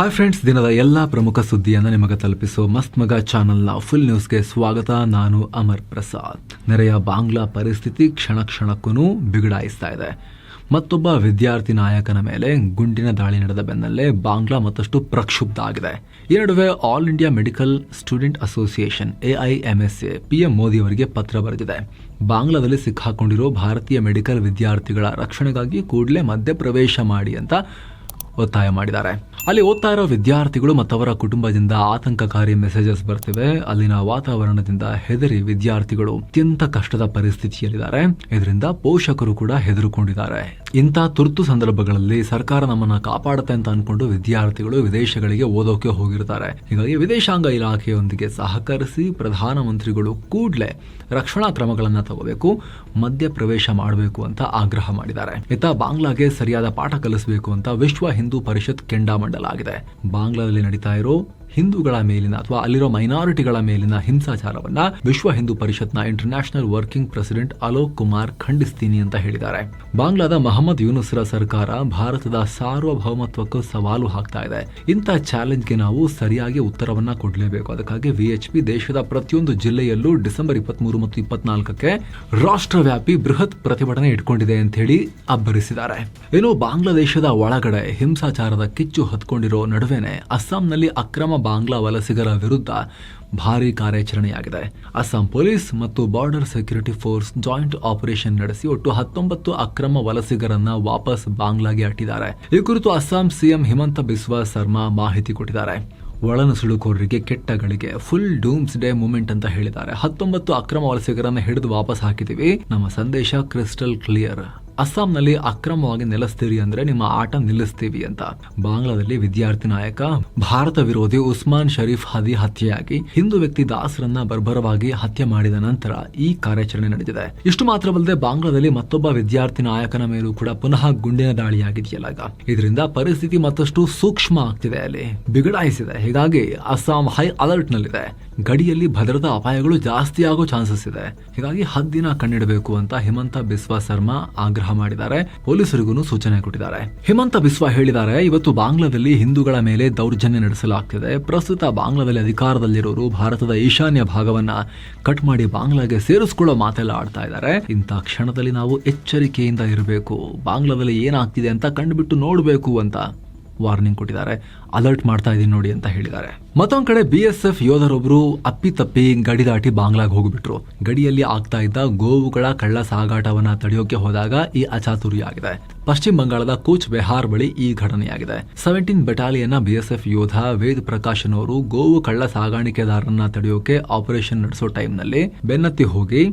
Hi friends, ದಿನದ ಎಲ್ಲ ಪ್ರಮುಖ ಸುದ್ದಿಯನ್ನು ನಿಮಗೆ ತಲುಪಿಸೋ ಮಸ್ತ್ ಮಗ ಚಾನೆಲ್ನ ಫುಲ್ ನ್ಯೂಸ್ಗೆ ಸ್ವಾಗತ. ನಾನು ಅಮರ್ ಪ್ರಸಾದ್. ನೆರೆಯ ಬಾಂಗ್ಲಾ ಪರಿಸ್ಥಿತಿ ಕ್ಷಣ ಕ್ಷಣಕ್ಕೂ ಬಿಗಡಾಯಿಸ್ತಾ ಇದೆ. ಮತ್ತೊಬ್ಬ ವಿದ್ಯಾರ್ಥಿ ನಾಯಕನ ಮೇಲೆ ಗುಂಡಿನ ದಾಳಿ ನಡೆದ ಬೆನ್ನಲ್ಲೇ ಬಾಂಗ್ಲಾ ಮತ್ತಷ್ಟು ಪ್ರಕ್ಷುಬ್ಧ ಆಗಿದೆ. ಈ ನಡುವೆ all India medical student association AIMSA PM Modi ಅವರಿಗೆ ಪತ್ರ ಬರೆದಿದೆ. ಬಾಂಗ್ಲಾದಲ್ಲಿ ಸಿಕ್ಕಾಕೊಂಡಿರೋ ಭಾರತೀಯ ಮೆಡಿಕಲ್ ವಿದ್ಯಾರ್ಥಿಗಳ ರಕ್ಷಣೆಗಾಗಿ ಕೂಡಲೇ ಮಧ್ಯಪ್ರವೇಶ ಮಾಡಿ ಅಂತ ಒತ್ತಾಯ ಮಾಡಿದ್ದಾರೆ. ಅಲ್ಲಿ ಓದ್ತಾ ಇರೋ ವಿದ್ಯಾರ್ಥಿಗಳು ಮತ್ತು ಅವರ ಕುಟುಂಬದಿಂದ ಆತಂಕಕಾರಿ ಮೆಸೇಜಸ್ ಬರ್ತಿವೆ. ಅಲ್ಲಿನ ವಾತಾವರಣದಿಂದ ಹೆದರಿ ವಿದ್ಯಾರ್ಥಿಗಳು ಅತ್ಯಂತ ಕಷ್ಟದ ಪರಿಸ್ಥಿತಿಯಲ್ಲಿದ್ದಾರೆ. ಇದರಿಂದ ಪೋಷಕರು ಕೂಡ ಹೆದರುಕೊಂಡಿದ್ದಾರೆ. ಇಂಥ ತುರ್ತು ಸಂದರ್ಭಗಳಲ್ಲಿ ಸರ್ಕಾರ ನಮ್ಮನ್ನ ಕಾಪಾಡುತ್ತೆ ಅಂತ ಅನ್ಕೊಂಡು ವಿದ್ಯಾರ್ಥಿಗಳು ವಿದೇಶಗಳಿಗೆ ಓದೋಕೆ ಹೋಗಿರ್ತಾರೆ. ಹೀಗಾಗಿ ವಿದೇಶಾಂಗ ಇಲಾಖೆಯೊಂದಿಗೆ ಸಹಕರಿಸಿ ಪ್ರಧಾನಮಂತ್ರಿಗಳು ಕೂಡಲೇ ರಕ್ಷಣಾ ಕ್ರಮಗಳನ್ನ ತಗೋಬೇಕು, ಮಧ್ಯ ಪ್ರವೇಶ ಮಾಡಬೇಕು ಅಂತ ಆಗ್ರಹ ಮಾಡಿದ್ದಾರೆ. ಇತ್ತ ಬಾಂಗ್ಲಾಗೆ ಸರಿಯಾದ ಪಾಠ ಕಲಿಸಬೇಕು ಅಂತ ವಿಶ್ವ ಹಿಂದೂ ಪರಿಷತ್ ಕೆಂಡಾಮಂಡಲಾಗಿದೆ. ಬಾಂಗ್ಲಾದಲ್ಲಿ ನಡೀತಾ ಇರೋ ಹಿಂದೂಗಳ ಮೇಲಿನ ಅಥವಾ ಅಲ್ಲಿರೋ ಮೈನಾರಿಟಿಗಳ ಮೇಲಿನ ಹಿಂಸಾಚಾರವನ್ನ ವಿಶ್ವ ಹಿಂದೂ ಪರಿಷತ್ನ international working president Alok Kumar ಖಂಡಿಸ್ತೀನಿ ಅಂತ ಹೇಳಿದ್ದಾರೆ. ಬಾಂಗ್ಲಾದ ಮಹಮ್ಮದ್ ಯೂನುಸ್ರ ಸರ್ಕಾರ ಭಾರತದ ಸಾರ್ವಭೌಮತ್ವಕ್ಕೂ ಸವಾಲು ಹಾಕ್ತಾ ಇದೆ. ಇಂಥ ಚಾಲೆಂಜ್ಗೆ ನಾವು ಸರಿಯಾಗಿ ಉತ್ತರವನ್ನ ಕೊಡಲೇಬೇಕು. ಅದಕ್ಕಾಗಿ VHP ದೇಶದ ಪ್ರತಿಯೊಂದು ಜಿಲ್ಲೆಯಲ್ಲೂ ಡಿಸೆಂಬರ್ 23 ಮತ್ತು 24ಕ್ಕೆ ರಾಷ್ಟ್ರವ್ಯಾಪಿ ಬೃಹತ್ ಪ್ರತಿಭಟನೆ ಇಟ್ಕೊಂಡಿದೆ ಅಂತ ಹೇಳಿ ಅಬ್ಬರಿಸಿದ್ದಾರೆ. ಇನ್ನು ಬಾಂಗ್ಲಾದೇಶದ ಒಳಗಡೆ ಹಿಂಸಾಚಾರದ ಕಿಚ್ಚು ಹೊತ್ಕೊಂಡಿರೋ ನಡುವೆನೆ ಅಸ್ಸಾಂನಲ್ಲಿ ಅಕ್ರಮ ಬಾಂಗ್ಲಾ ವಲಸಿಗರ ವಿರುದ್ಧ ಭಾರೀ ಕಾರ್ಯಾಚರಣೆಯಾಗಿದೆ. ಅಸ್ಸಾಂ ಪೊಲೀಸ್ ಮತ್ತು border security force joint operation ನಡೆಸಿ ಒಟ್ಟು 19 ಅಕ್ರಮ ವಲಸಿಗರನ್ನ ವಾಪಸ್ ಬಾಂಗ್ಲಾಗೆ ಅಟ್ಟಿದ್ದಾರೆ. ಈ ಕುರಿತು ಅಸ್ಸಾಂ CM ಹಿಮಂತ ಬಿಸ್ವಾ ಸರ್ಮಾ ಮಾಹಿತಿ ಕೊಟ್ಟಿದ್ದಾರೆ. ಒಳನುಸುಳುಕೋರರಿಗೆ ಕೆಟ್ಟಗಳಿಗೆ ಫುಲ್ ಡೂಮ್ಸ್ ಡೇ ಮೂಮೆಂಟ್ ಅಂತ ಹೇಳಿದ್ದಾರೆ. 19 ಅಕ್ರಮ ವಲಸಿಗರನ್ನ ಹಿಡಿದು ವಾಪಸ್ ಹಾಕಿದೀವಿ. ನಮ್ಮ ಸಂದೇಶ ಕ್ರಿಸ್ಟಲ್ ಕ್ಲಿಯರ್. ಅಸ್ಸಾಂನಲ್ಲಿ ಅಕ್ರಮವಾಗಿ ನೆಲೆಸ್ತೀರಿ ಅಂದ್ರೆ ನಿಮ್ಮ ಆಟ ನಿಲ್ಲಿಸ್ತೀವಿ ಅಂತ. ಬಾಂಗ್ಲಾದಲ್ಲಿ ವಿದ್ಯಾರ್ಥಿ ನಾಯಕ ಭಾರತ ವಿರೋಧಿ ಉಸ್ಮಾನ್ ಶರೀಫ್ ಹದಿ ಹತ್ಯೆಯಾಗಿ ಹಿಂದೂ ವ್ಯಕ್ತಿ ದಾಸರನ್ನ ಬರ್ಬರವಾಗಿ ಹತ್ಯೆ ಮಾಡಿದ ನಂತರ ಈ ಕಾರ್ಯಾಚರಣೆ ನಡೆದಿದೆ. ಇಷ್ಟು ಮಾತ್ರವಲ್ಲದೆ ಬಾಂಗ್ಲಾದಲ್ಲಿ ಮತ್ತೊಬ್ಬ ವಿದ್ಯಾರ್ಥಿ ನಾಯಕನ ಮೇಲೂ ಕೂಡ ಪುನಃ ಗುಂಡಿನ ದಾಳಿಯಾಗಿದೆಯಲ್ಲ. ಇದರಿಂದ ಪರಿಸ್ಥಿತಿ ಮತ್ತಷ್ಟು ಸೂಕ್ಷ್ಮ ಆಗ್ತಿದೆ, ಅಲ್ಲಿ ಬಿಗಡಾಯಿಸಿದೆ. ಹೀಗಾಗಿ ಅಸ್ಸಾಂ ಹೈ ಅಲರ್ಟ್ ನಲ್ಲಿದೆ. ಗಡಿಯಲ್ಲಿ ಭದ್ರತಾ ಅಪಾಯಗಳು ಜಾಸ್ತಿ ಆಗೋ ಚಾನ್ಸಸ್ ಇದೆ. ಹೀಗಾಗಿ ಹದ್ದಿನ ಕಣ್ಣಿಡಬೇಕು ಅಂತ ಹಿಮಂತ ಬಿಸ್ವಾ ಸರ್ಮಾ ಆಗ್ರಹ ಮಾಡಿದ್ದಾರೆ. ಪೊಲೀಸರಿಗೂ ಸೂಚನೆ ಕೊಟ್ಟಿದ್ದಾರೆ. ಹಿಮಂತ ಬಿಸ್ವಾ ಹೇಳಿದ್ದಾರೆ, ಇವತ್ತು ಬಾಂಗ್ಲಾದಲ್ಲಿ ಹಿಂದೂಗಳ ಮೇಲೆ ದೌರ್ಜನ್ಯ ನಡೆಸಲಾಗ್ತಿದೆ. ಪ್ರಸ್ತುತ ಬಾಂಗ್ಲಾದಲ್ಲಿ ಅಧಿಕಾರದಲ್ಲಿರೋರು ಭಾರತದ ಈಶಾನ್ಯ ಭಾಗವನ್ನ ಕಟ್ ಮಾಡಿ ಬಾಂಗ್ಲಾಗೆ ಸೇರಿಸ್ಕೊಳ್ಳೋ ಮಾತೆಲ್ಲ ಆಡ್ತಾ ಇದ್ದಾರೆ. ಇಂಥ ಕ್ಷಣದಲ್ಲಿ ನಾವು ಎಚ್ಚರಿಕೆಯಿಂದ ಇರಬೇಕು. ಬಾಂಗ್ಲಾದಲ್ಲಿ ಏನಾಗ್ತಿದೆ ಅಂತ ಕಂಡುಬಿಟ್ಟು ನೋಡಬೇಕು ಅಂತ ವಾರ್ನಿಂಗ್ ಕೊಟ್ಟಿದ್ದಾರೆ. ಅಲರ್ಟ್ ಮಾಡ್ತಾ ಇದೀನಿ ನೋಡಿ ಅಂತ ಹೇಳಿದ್ದಾರೆ. ಮತ್ತೊಂದ್ ಕಡೆ BSF ಯೋಧರೊಬ್ರು ಅಪ್ಪಿತಪ್ಪಿ ಗಡಿ ದಾಟಿ ಬಾಂಗ್ಲಾಗ್ ಹೋಗ್ಬಿಟ್ರು. ಗಡಿಯಲ್ಲಿ ಆಗ್ತಾ ಇದ್ದ ಗೋವುಗಳ ಕಳ್ಳ ಸಾಗಾಟವನ್ನ ತಡೆಯೋಕೆ ಹೋದಾಗ ಈ ಅಚಾತುರ್ಯ ಆಗಿದೆ. ಪಶ್ಚಿಮ ಬಂಗಾಳದ ಕೂಚ್ ಬೆಹಾರ್ ಬಳಿ ಈ ಘಟನೆಯಾಗಿದೆ. 17 ಬೆಟಾಲಿಯನ್ನ BSF ಯೋಧ ವೇದ್ ಪ್ರಕಾಶ್ ಅವರು ಗೋವು ಕಳ್ಳ ಸಾಗಾಣಿಕೆದಾರರನ್ನ ತಡೆಯೋಕೆ ಆಪರೇಷನ್ ನಡೆಸೋ ಟೈಮ್ನಲ್ಲಿ ಬೆನ್ನತ್ತಿ ಹೋಗಿ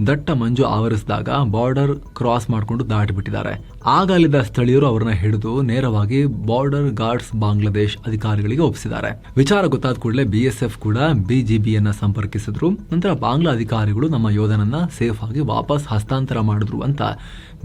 ದಟ್ಟ ಮಂಜು ಆವರಿಸಿದಾಗ ಬಾರ್ಡರ್ ಕ್ರಾಸ್ ಮಾಡಿಕೊಂಡು ದಾಟಿಬಿಟ್ಟಿದ್ದಾರೆ. ಆಗ ಅಲ್ಲಿದ್ದ ಸ್ಥಳೀಯರು ಅವರನ್ನ ಹಿಡಿದು ನೇರವಾಗಿ ಬಾರ್ಡರ್ ಗಾರ್ಡ್ಸ್ ಬಾಂಗ್ಲಾದೇಶ್ ಅಧಿಕಾರಿಗಳಿಗೆ ಒಪ್ಪಿಸಿದ್ದಾರೆ. ವಿಚಾರ ಗೊತ್ತಾದ ಕೂಡಲೇ BSF ಕೂಡ BGBಯನ್ನ ಸಂಪರ್ಕಿಸಿದ್ರು. ನಂತರ ಬಾಂಗ್ಲಾ ಅಧಿಕಾರಿಗಳು ನಮ್ಮ ಯೋಧನನ್ನ ಸೇಫ್ ಆಗಿ ವಾಪಸ್ ಹಸ್ತಾಂತರ ಮಾಡಿದ್ರು ಅಂತ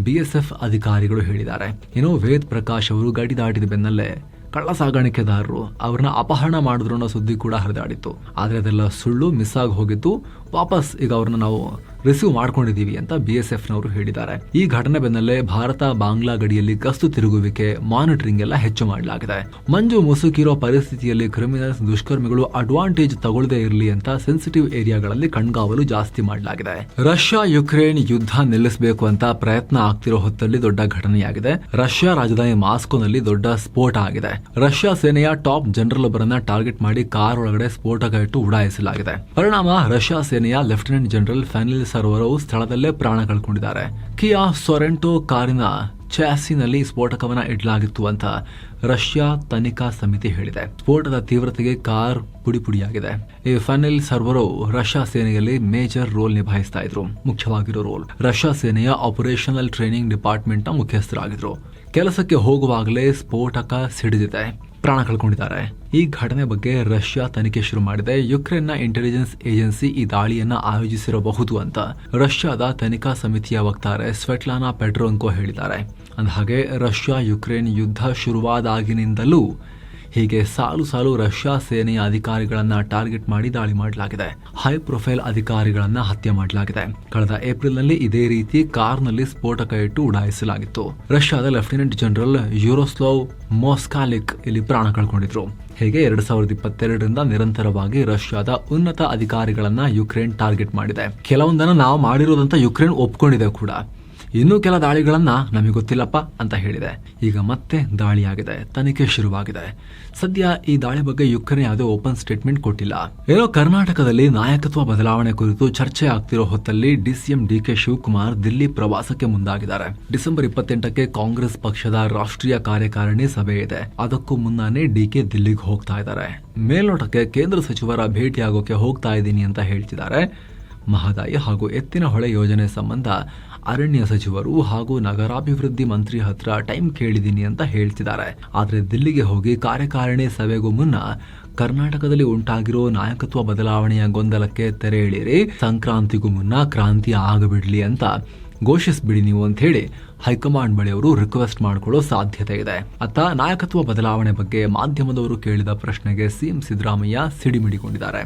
BSF ಅಧಿಕಾರಿಗಳು ಹೇಳಿದ್ದಾರೆ. ಇನ್ನು ವೇದ್ ಪ್ರಕಾಶ್ ಅವರು ಗಡಿ ದಾಟಿದ ಬೆನ್ನಲ್ಲೇ ಕಳ್ಳ ಸಾಗಾಣಿಕೆದಾರರು ಅವ್ರನ್ನ ಅಪಹರಣ ಮಾಡಿದ್ರು ಅನ್ನೋ ಸುದ್ದಿ ಕೂಡ ಹರಿದಾಡಿತ್ತು. ಆದ್ರೆ ಅದೆಲ್ಲ ಸುಳ್ಳು, ಮಿಸ್ ಆಗಿ ಹೋಗಿತ್ತು. ವಾಪಸ್ ಈಗ ಅವ್ರನ್ನ ನಾವು ರಿಸೀವ್ ಮಾಡ್ಕೊಂಡಿದೀವಿ ಅಂತ BSFನವರು ಹೇಳಿದ್ದಾರೆ. ಈ ಘಟನೆ ಬೆನ್ನಲ್ಲೇ ಭಾರತ ಬಾಂಗ್ಲಾ ಗಡಿಯಲ್ಲಿ ಗಸ್ತು ತಿರುಗುವಿಕೆ, ಮಾನಿಟರಿಂಗ್ ಎಲ್ಲ ಹೆಚ್ಚು ಮಾಡಲಾಗಿದೆ. ಮಂಜು ಮುಸುಕಿರೋ ಪರಿಸ್ಥಿತಿಯಲ್ಲಿ ಕ್ರಿಮಿನಲ್ಸ್, ದುಷ್ಕರ್ಮಿಗಳು ಅಡ್ವಾಂಟೇಜ್ ತಗೊಳ್ಳದೇ ಇರಲಿ ಅಂತ ಸೆನ್ಸಿಟಿವ್ ಏರಿಯಾಗಳಲ್ಲಿ ಕಣ್ಗಾವಲು ಜಾಸ್ತಿ ಮಾಡಲಾಗಿದೆ. ರಷ್ಯಾ ಯುಕ್ರೇನ್ ಯುದ್ಧ ನಿಲ್ಲಿಸಬೇಕು ಅಂತ ಪ್ರಯತ್ನ ಆಗ್ತಿರೋ ಹೊತ್ತಲ್ಲಿ ದೊಡ್ಡ ಘಟನೆಯಾಗಿದೆ. ರಷ್ಯಾ ರಾಜಧಾನಿ ಮಾಸ್ಕೋನಲ್ಲಿ ದೊಡ್ಡ ಸ್ಫೋಟ ಆಗಿದೆ. ರಷ್ಯಾ ಸೇನೆಯ ಟಾಪ್ ಜನರಲ್ ಒಬ್ಬರನ್ನ ಟಾರ್ಗೆಟ್ ಮಾಡಿ ಕಾರ್ ಒಳಗಡೆ ಸ್ಫೋಟಕ ಇಟ್ಟು ಉಡಾಯಿಸಲಾಗಿದೆ. ಪರಿಣಾಮ ರಷ್ಯಾ ಸೇನೆಯ ಲೆಫ್ಟಿನೆಂಟ್ ಜನರಲ್ ಫೆನಿಲ್ ಸರ್ವರೋವ್ ಸ್ಥಳದಲ್ಲೇ ಪ್ರಾಣ ಕಳ್ಕೊಂಡಿದ್ದಾರೆ. ಕಿಯಾ ಸೊರೆಂಟೊ ಕಾರಿನ ಚಾಸಿನಲ್ಲಿ ಸ್ಫೋಟಕವನ್ನ ಇಡಲಾಗಿತ್ತು ಅಂತ ರಷ್ಯಾ ತನಿಖಾ ಸಮಿತಿ ಹೇಳಿದೆ. ಸ್ಫೋಟದ ತೀವ್ರತೆಗೆ ಕಾರ್ ಪುಡಿಯಾಗಿದೆ. ಈ ಫೆನಿಲ್ ಸರ್ವರೋವ್ ರಷ್ಯಾ ಸೇನೆಯಲ್ಲಿ ಮೇಜರ್ ರೋಲ್ ನಿಭಾಯಿಸ್ತಾ ಇದ್ರು. ಮುಖ್ಯವಾಗಿರೋ ರೋಲ್ ರಷ್ಯಾ ಸೇನೆಯ ಆಪರೇಷನಲ್ ಟ್ರೈನಿಂಗ್ ಡಿಪಾರ್ಟ್ಮೆಂಟ್ ನ ಮುಖ್ಯಸ್ಥರಾಗಿದ್ರು. ಕೆಲಸಕ್ಕೆ ಹೋಗುವಾಗಲೇ ಸ್ಫೋಟಕ ಸಿಡಿದಿದೆ, ಪ್ರಾಣ ಕಳ್ಕೊಂಡಿದ್ದಾರೆ. ಈ ಘಟನೆ ಬಗ್ಗೆ ರಷ್ಯಾ ತನಿಖೆ ಶುರು ಮಾಡಿದೆ. ಯುಕ್ರೇನ್ನ ಇಂಟೆಲಿಜೆನ್ಸ್ ಏಜೆನ್ಸಿ ಈ ದಾಳಿಯನ್ನ ಆಯೋಜಿಸಿರಬಹುದು ಅಂತ ರಷ್ಯಾದ ತನಿಖಾ ಸಮಿತಿಯ ವಕ್ತಾರೆ ಸ್ವೆಟ್ಲಾನಾ ಪೆಡ್ರೋಂಕೋ ಹೇಳಿದ್ದಾರೆ. ಅಂದಹಾಗೆ ರಷ್ಯಾ ಯುಕ್ರೇನ್ ಯುದ್ಧ ಶುರುವಾದಾಗಿನಿಂದಲೂ ಹೀಗೆ ಸಾಲು ಸಾಲು ರಷ್ಯಾ ಸೇನೆಯ ಅಧಿಕಾರಿಗಳನ್ನ ಟಾರ್ಗೆಟ್ ಮಾಡಿ ದಾಳಿ ಮಾಡಲಾಗಿದೆ. ಹೈ ಪ್ರೊಫೈಲ್ ಅಧಿಕಾರಿಗಳನ್ನ ಹತ್ಯೆ ಮಾಡಲಾಗಿದೆ. ಕಳೆದ ಏಪ್ರಿಲ್ನಲ್ಲಿ ಇದೇ ರೀತಿ ಕಾರ್ನಲ್ಲಿ ಸ್ಫೋಟಕ ಇಟ್ಟು ಉಡಾಯಿಸಲಾಗಿತ್ತು. ರಷ್ಯಾದ ಲೆಫ್ಟಿನೆಂಟ್ ಜನರಲ್ ಯುರೋಸ್ಲಾವ್ ಮೋಸ್ಕಾಲಿಕ್ ಇಲ್ಲಿ ಪ್ರಾಣ ಕಳ್ಕೊಂಡಿದ್ರು. ಹೀಗೆ 2022ರಿಂದ ನಿರಂತರವಾಗಿ ರಷ್ಯಾದ ಉನ್ನತ ಅಧಿಕಾರಿಗಳನ್ನ ಯುಕ್ರೇನ್ ಟಾರ್ಗೆಟ್ ಮಾಡಿದೆ. ಕೆಲವೊಂದನ್ನು ನಾವು ಮಾಡಿರೋದಂತ ಯುಕ್ರೇನ್ ಒಪ್ಕೊಂಡಿದೆ ಕೂಡ. ಇನ್ನೂ ಕೆಲ ದಾಳಿಗಳನ್ನ ನಮಗೆ ಗೊತ್ತಿಲ್ಲಪ್ಪ ಅಂತ ಹೇಳಿದೆ. ಈಗ ಮತ್ತೆ ದಾಳಿಯಾಗಿದೆ, ತನಿಖೆ ಶುರುವಾಗಿದೆ. ಸದ್ಯ ಈ ದಾಳಿ ಬಗ್ಗೆ ಯುಕ್ರೇನ್ ಯಾವುದೇ ಓಪನ್ ಸ್ಟೇಟ್ಮೆಂಟ್ ಕೊಟ್ಟಿಲ್ಲ. ಏನೋ ಕರ್ನಾಟಕದಲ್ಲಿ ನಾಯಕತ್ವ ಬದಲಾವಣೆ ಕುರಿತು ಚರ್ಚೆ ಆಗ್ತಿರೋ ಹೊತ್ತಲ್ಲಿ ಡಿಸಿಎಂ ಡಿಕೆ ಶಿವಕುಮಾರ್ ದಿಲ್ಲಿ ಪ್ರವಾಸಕ್ಕೆ ಮುಂದಾಗಿದ್ದಾರೆ. ಡಿಸೆಂಬರ್ 28ಕ್ಕೆ ಕಾಂಗ್ರೆಸ್ ಪಕ್ಷದ ರಾಷ್ಟ್ರೀಯ ಕಾರ್ಯಕಾರಿಣಿ ಸಭೆ ಇದೆ. ಅದಕ್ಕೂ ಮುನ್ನಾನೇ ಡಿಕೆ ದಿಲ್ಲಿಗೆ ಹೋಗ್ತಾ ಇದ್ದಾರೆ. ಮೇಲ್ನೋಟಕ್ಕೆ ಕೇಂದ್ರ ಸಚಿವರ ಭೇಟಿಯಾಗೋಕೆ ಹೋಗ್ತಾ ಇದ್ದೀನಿ ಅಂತ ಹೇಳ್ತಿದ್ದಾರೆ. ಮಹದಾಯಿ ಹಾಗೂ ಎತ್ತಿನ ಹೊಳೆ ಯೋಜನೆ ಸಂಬಂಧ ಅರಣ್ಯ ಸಚಿವರು ಹಾಗೂ ನಗರಾಭಿವೃದ್ಧಿ ಮಂತ್ರಿ ಹತ್ರ ಟೈಮ್ ಕೇಳಿದ್ದೀನಿ ಅಂತ ಹೇಳ್ತಿದ್ದಾರೆ. ಆದ್ರೆ ದಿಲ್ಲಿಗೆ ಹೋಗಿ ಕಾರ್ಯಕಾರಿಣಿ ಸಭೆಗೂ ಮುನ್ನ ಕರ್ನಾಟಕದಲ್ಲಿ ಉಂಟಾಗಿರೋ ನಾಯಕತ್ವ ಬದಲಾವಣೆಯ ಗೊಂದಲಕ್ಕೆ ತೆರೆ ಎಳೆಯಿರಿ, ಸಂಕ್ರಾಂತಿಗೂ ಮುನ್ನ ಕ್ರಾಂತಿ ಆಗಬಿಡ್ಲಿ ಅಂತ ಘೋಷಿಸ್ಬಿಡಿ ನೀವು ಅಂತ ಹೇಳಿ ಹೈಕಮಾಂಡ್ ಬಳಿ ಅವರು ರಿಕ್ವೆಸ್ಟ್ ಮಾಡಿಕೊಳ್ಳೋ ಸಾಧ್ಯತೆ ಇದೆ. ಅತ್ತ ನಾಯಕತ್ವ ಬದಲಾವಣೆ ಬಗ್ಗೆ ಮಾಧ್ಯಮದವರು ಕೇಳಿದ ಪ್ರಶ್ನೆಗೆ ಸಿಎಂ ಸಿದ್ದರಾಮಯ್ಯ ಸಿಡಿಮಿಡಿಕೊಂಡಿದ್ದಾರೆ.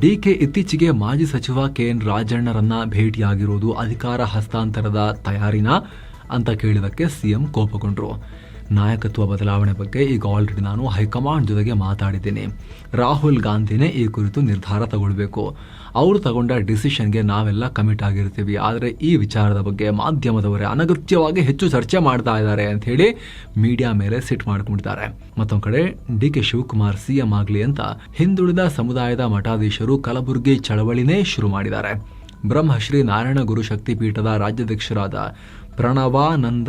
ಡಿಕೆ ಇತ್ತೀಚೆಗೆ ಮಾಜಿ ಸಚಿವ ಕೆಎನ್ ರಾಜಣ್ಣರನ್ನ ಭೇಟಿಯಾಗಿರುವುದು ಅಧಿಕಾರ ಹಸ್ತಾಂತರದ ತಯಾರಿನಾ ಅಂತ ಕೇಳಿದಕ್ಕೆ ಸಿಎಂ ಕೋಪಗೊಂಡ್ರು. ನಾಯಕತ್ವ ಬದಲಾವಣೆ ಬಗ್ಗೆ ಈಗ ಆಲ್ರೆಡಿ ನಾನು ಹೈಕಮಾಂಡ್ ಜೊತೆಗೆ ಮಾತಾಡಿದ್ದೀನಿ. ರಾಹುಲ್ ಗಾಂಧಿನೇ ಈ ಕುರಿತು ನಿರ್ಧಾರ ತಗೊಳ್ಬೇಕು. ಅವರು ತಗೊಂಡ ಡಿಸಿಷನ್ಗೆ ನಾವೆಲ್ಲ ಕಮಿಟ್ ಆಗಿರ್ತೀವಿ. ಆದರೆ ಈ ವಿಚಾರದ ಬಗ್ಗೆ ಮಾಧ್ಯಮದವರೇ ಅನಗತ್ಯವಾಗಿ ಹೆಚ್ಚು ಚರ್ಚೆ ಮಾಡ್ತಾ ಇದ್ದಾರೆ ಅಂತ ಹೇಳಿ ಮೀಡಿಯಾ ಮೇಲೆ ಸಿಟ್ ಮಾಡ್ಕೊಂಡಿದ್ದಾರೆ. ಮತ್ತೊಂದು ಕಡೆ ಡಿಕೆ ಶಿವಕುಮಾರ್ ಸಿಎಂ ಆಗಲಿ ಅಂತ ಹಿಂದುಳಿದ ಸಮುದಾಯದ ಮಠಾಧೀಶರು ಕಲಬುರಗಿ ಚಳವಳಿನೇ ಶುರು ಮಾಡಿದ್ದಾರೆ. ಬ್ರಹ್ಮಶ್ರೀ ನಾರಾಯಣ ಗುರು ಶಕ್ತಿ ಪೀಠದ ರಾಜ್ಯಾಧ್ಯಕ್ಷರಾದ ಪ್ರಣವಾನಂದ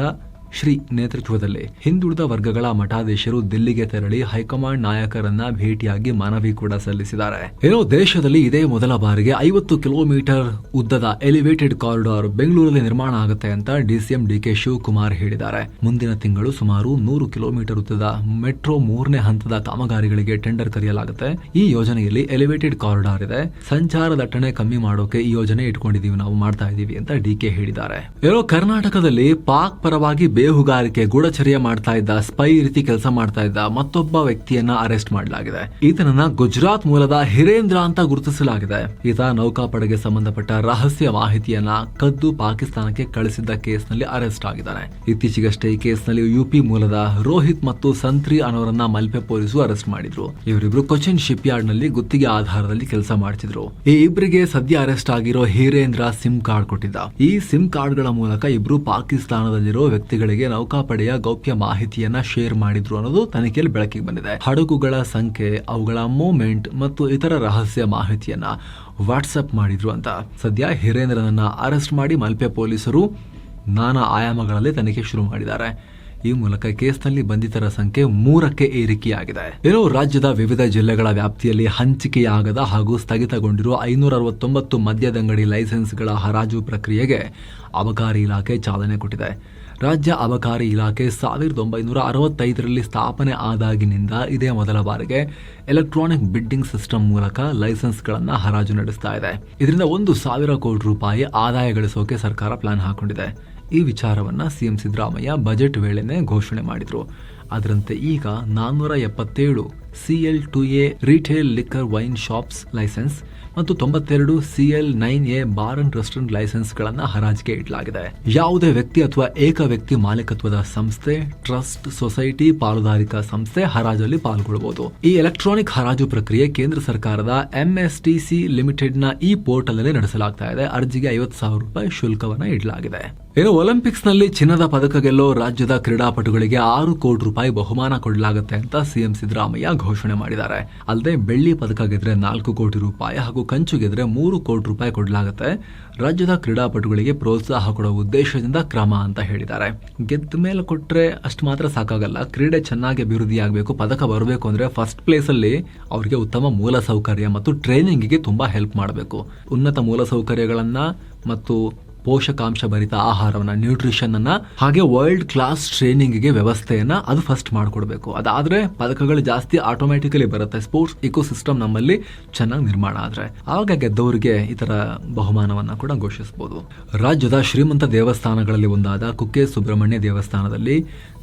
ಶ್ರೀ ನೇತೃತ್ವದಲ್ಲಿ ಹಿಂದುಳಿದ ವರ್ಗಗಳ ಮಠಾಧೀಶರು ದಿಲ್ಲಿಗೆ ತೆರಳಿ ಹೈಕಮಾಂಡ್ ನಾಯಕರನ್ನ ಭೇಟಿಯಾಗಿ ಮನವಿ ಕೂಡ ಸಲ್ಲಿಸಿದ್ದಾರೆ. ಏನೋ ದೇಶದಲ್ಲಿ ಇದೇ ಮೊದಲ ಬಾರಿಗೆ 50 ಕಿಲೋಮೀಟರ್ ಉದ್ದದ ಎಲಿವೇಟೆಡ್ ಕಾರಿಡಾರ್ ಬೆಂಗಳೂರಲ್ಲಿ ನಿರ್ಮಾಣ ಆಗುತ್ತೆ ಅಂತ ಡಿಸಿಎಂ ಡಿಕೆ ಶಿವಕುಮಾರ್ ಹೇಳಿದ್ದಾರೆ. ಮುಂದಿನ ತಿಂಗಳು ಸುಮಾರು 100 ಕಿಲೋಮೀಟರ್ ಉದ್ದದ ಮೆಟ್ರೋ 3ನೇ ಹಂತದ ಕಾಮಗಾರಿಗಳಿಗೆ ಟೆಂಡರ್ ಕರೆಯಲಾಗುತ್ತೆ. ಈ ಯೋಜನೆಯಲ್ಲಿ ಎಲಿವೇಟೆಡ್ ಕಾರಿಡಾರ್ ಇದೆ. ಸಂಚಾರ ದಟ್ಟಣೆ ಕಮ್ಮಿ ಮಾಡೋಕೆ ಈ ಯೋಜನೆ ಇಟ್ಕೊಂಡಿದೀವಿ, ನಾವು ಮಾಡ್ತಾ ಇದೀವಿ ಅಂತ ಡಿಕೆ ಹೇಳಿದ್ದಾರೆ. ಏನೋ ಕರ್ನಾಟಕದಲ್ಲಿ ಪಾಕ್ ಪರವಾಗಿ ಬೇಹುಗಾರಿಕೆ ಗೂಢಚರ್ಯೆ ಮಾಡ್ತಾ ಇದ್ದ ಸ್ಪೈ ರೀತಿ ಕೆಲಸ ಮಾಡ್ತಾ ಇದ್ದ ಮತ್ತೊಬ್ಬ ವ್ಯಕ್ತಿಯನ್ನ ಅರೆಸ್ಟ್ ಮಾಡಲಾಗಿದೆ. ಈತನನ್ನ ಗುಜರಾತ್ ಮೂಲದ ಹಿರೇಂದ್ರ ಅಂತ ಗುರುತಿಸಲಾಗಿದೆ. ಈತ ನೌಕಾಪಡೆಗೆ ಸಂಬಂಧಪಟ್ಟ ರಹಸ್ಯ ಮಾಹಿತಿಯನ್ನ ಕದ್ದು ಪಾಕಿಸ್ತಾನಕ್ಕೆ ಕಳಿಸಿದ್ದ ಕೇಸ್ನಲ್ಲಿ ಅರೆಸ್ಟ್ ಆಗಿದ್ದಾನೆ. ಇತ್ತೀಚೆಗಷ್ಟೇ ಈ ಕೇಸ್ನಲ್ಲಿ ಯುಪಿ ಮೂಲದ ರೋಹಿತ್ ಮತ್ತು ಸಂತ್ರಿ ಅನ್ನೋರನ್ನ ಮಲ್ಪೆ ಪೊಲೀಸರು ಅರೆಸ್ಟ್ ಮಾಡಿದ್ರು. ಇವರಿಬ್ರು ಕೊಚ್ಚಿನ್ ಶಿಪ್ ಯಾರ್ಡ್ ನಲ್ಲಿ ಗುತ್ತಿಗೆ ಆಧಾರದಲ್ಲಿ ಕೆಲಸ ಮಾಡ್ತಿದ್ರು. ಈ ಇಬ್ಬರಿಗೆ ಸದ್ಯ ಅರೆಸ್ಟ್ ಆಗಿರೋ ಹಿರೇಂದ್ರ ಸಿಮ್ ಕಾರ್ಡ್ ಕೊಟ್ಟಿದ್ದ. ಈ ಸಿಮ್ ಕಾರ್ಡ್ ಗಳ ಮೂಲಕ ಇಬ್ರು ಪಾಕಿಸ್ತಾನದಲ್ಲಿರೋ ವ್ಯಕ್ತಿಗಳಿಗೆ ನೌಕಾಪಡೆಯ ಗೌಪ್ಯ ಮಾಹಿತಿಯನ್ನ ಶೇರ್ ಮಾಡಿದ್ರು ಅನ್ನೋದು ತನಿಖೆಯಲ್ಲಿ ಬೆಳಕಿಗೆ ಬಂದಿದೆ. ಹಡಗುಗಳ ಸಂಖ್ಯೆ, ಅವುಗಳ ಮೂವ್ಮೆಂಟ್ ಮತ್ತು ಇತರ ರಹಸ್ಯ ಮಾಹಿತಿಯನ್ನ ವಾಟ್ಸ್ಆಪ್ ಮಾಡಿದ್ರು ಅಂತ. ಸದ್ಯ ಹಿರೇಂದ್ರನನ್ನ ಅರೆಸ್ಟ್ ಮಾಡಿ ಮಲ್ಪೆ ಪೊಲೀಸರು ನಾನಾ ಆಯಾಮಗಳಲ್ಲಿ ತನಿಖೆ ಶುರು ಮಾಡಿದ್ದಾರೆ. ಈ ಮೂಲಕ ಕೇಸ್ನಲ್ಲಿ ಬಂಧಿತರ ಸಂಖ್ಯೆ 3ಕ್ಕೆ ಏರಿಕೆಯಾಗಿದೆ. ಏನೋ ರಾಜ್ಯದ ವಿವಿಧ ಜಿಲ್ಲೆಗಳ ವ್ಯಾಪ್ತಿಯಲ್ಲಿ ಹಂಚಿಕೆಯಾಗದ ಹಾಗೂ ಸ್ಥಗಿತಗೊಂಡಿರುವ 569 ಮದ್ಯದಂಗಡಿ ಲೈಸೆನ್ಸ್ಗಳ ಹರಾಜು ಪ್ರಕ್ರಿಯೆಗೆ ಅಬಕಾರಿ ಇಲಾಖೆ ಚಾಲನೆ ಕೊಟ್ಟಿದೆ. ರಾಜ್ಯ ಅಬಕಾರಿ ಇಲಾಖೆ 1965ರಲ್ಲಿ ಸ್ಥಾಪನೆ ಆದಾಗಿನಿಂದ ಇದೇ ಮೊದಲ ಬಾರಿಗೆ ಎಲೆಕ್ಟ್ರಾನಿಕ್ ಬಿಡ್ಡಿಂಗ್ ಸಿಸ್ಟಮ್ ಮೂಲಕ ಲೈಸೆನ್ಸ್ಗಳನ್ನು ಹರಾಜು ನಡೆಸ್ತಾ ಇದೆ. ಇದರಿಂದ 1,000 ಕೋಟಿ ರೂಪಾಯಿ ಆದಾಯ ಗಳಿಸೋಕೆ ಸರ್ಕಾರ ಪ್ಲಾನ್ ಹಾಕೊಂಡಿದೆ. ಈ ವಿಚಾರವನ್ನ ಸಿಎಂ ಸಿದ್ದರಾಮಯ್ಯ ಬಜೆಟ್ ವೇಳೆನೆ ಘೋಷಣೆ ಮಾಡಿದ್ರು. ಅದರಂತೆ ಈಗ 477 CL2A retail liquor wine shops license ಮತ್ತು 92 CL9A bar and restaurant licence ಗಳನ್ನ ಹರಾಜಿಗೆ ಇಡಲಾಗಿದೆ. ಯಾವುದೇ ವ್ಯಕ್ತಿ ಅಥವಾ ಏಕ ವ್ಯಕ್ತಿ ಮಾಲೀಕತ್ವದ ಸಂಸ್ಥೆ, ಟ್ರಸ್ಟ್, ಸೊಸೈಟಿ, ಪಾಲುದಾರಿಕಾ ಸಂಸ್ಥೆ ಹರಾಜಲ್ಲಿ ಪಾಲ್ಗೊಳ್ಳಬಹುದು. ಈ ಎಲೆಕ್ಟ್ರಾನಿಕ್ ಹರಾಜು ಪ್ರಕ್ರಿಯೆ ಕೇಂದ್ರ ಸರ್ಕಾರದ MSTC ಲಿಮಿಟೆಡ್ ನ ಈ ಪೋರ್ಟಲ್ ಅಲ್ಲಿ ನಡೆಸಲಾಗ್ತಾ ಇದೆ. ಅರ್ಜಿಗೆ 50,000 ರೂಪಾಯಿ ಶುಲ್ಕವನ್ನ ಇಡಲಾಗಿದೆ. ಇನ್ನು ಒಲಿಂಪಿಕ್ಸ್ ನಲ್ಲಿ ಚಿನ್ನದ ಪದಕ ಗೆಲ್ಲೋ ರಾಜ್ಯದ ಕ್ರೀಡಾಪಟುಗಳಿಗೆ 6 ಕೋಟಿ ರೂಪಾಯಿ ಬಹುಮಾನ ಕೊಡಲಾಗುತ್ತೆ ಅಂತ ಸಿಎಂ ಸಿದ್ದರಾಮಯ್ಯ ಘೋಷಣೆ ಮಾಡಿದ್ದಾರೆ. ಅಲ್ಲದೆ ಬೆಳ್ಳಿ ಪದಕ ಗೆದ್ರೆ 4 ಕೋಟಿ ರೂಪಾಯಿ ಹಾಗೂ ಕಂಚು ಗೆದ್ರೆ 3 ಕೋಟಿ ರೂಪಾಯಿ ಕೊಡಲಾಗುತ್ತೆ. ರಾಜ್ಯದ ಕ್ರೀಡಾಪಟುಗಳಿಗೆ ಪ್ರೋತ್ಸಾಹ ಕೊಡುವ ಉದ್ದೇಶದಿಂದ ಕ್ರಮ ಅಂತ ಹೇಳಿದ್ದಾರೆ. ಗೆದ್ದ ಮೇಲೆ ಕೊಟ್ರೆ ಅಷ್ಟು ಮಾತ್ರ ಸಾಕಾಗಲ್ಲ. ಕ್ರೀಡೆ ಚೆನ್ನಾಗಿ ಅಭಿವೃದ್ಧಿ ಆಗಬೇಕು, ಪದಕ ಬರಬೇಕು ಅಂದ್ರೆ ಫಸ್ಟ್ ಪ್ಲೇಸ್ ಅಲ್ಲಿ ಅವರಿಗೆ ಉತ್ತಮ ಮೂಲ ಸೌಕರ್ಯ ಮತ್ತು ಟ್ರೈನಿಂಗ್ ಗೆ ತುಂಬಾ ಹೆಲ್ಪ್ ಮಾಡಬೇಕು. ಉನ್ನತ ಮೂಲ ಸೌಕರ್ಯಗಳನ್ನ ಮತ್ತು ಪೋಷಕಾಂಶ ಭರಿತ ಆಹಾರವನ್ನ, ನ್ಯೂಟ್ರಿಷನ್ ಅನ್ನ, ಹಾಗೆ ವರ್ಲ್ಡ್ ಕ್ಲಾಸ್ ಟ್ರೈನಿಂಗ್ ಗೆ ವ್ಯವಸ್ಥೆಯನ್ನ ಅದು ಫಸ್ಟ್ ಮಾಡ್ಕೊಡ್ಬೇಕು. ಅದಾದ್ರೆ ಪದಕಗಳು ಜಾಸ್ತಿ ಆಟೋಮ್ಯಾಟಿಕಲಿ ಬರುತ್ತೆ. ಸ್ಪೋರ್ಟ್ಸ್ ಇಕೋಸಿಸ್ಟಮ್ ನಮ್ಮಲ್ಲಿ ಚೆನ್ನಾಗಿ ನಿರ್ಮಾಣ ಆದ್ರೆ ಆವಾಗ ಗೆದ್ದವರಿಗೆ ಈ ತರ ಬಹುಮಾನವನ್ನ ಕೂಡ ಘೋಷಿಸಬಹುದು. ರಾಜ್ಯದ ಶ್ರೀಮಂತ ದೇವಸ್ಥಾನಗಳಲ್ಲಿ ಒಂದಾದ ಕುಕ್ಕೆ ಸುಬ್ರಹ್ಮಣ್ಯ ದೇವಸ್ಥಾನದಲ್ಲಿ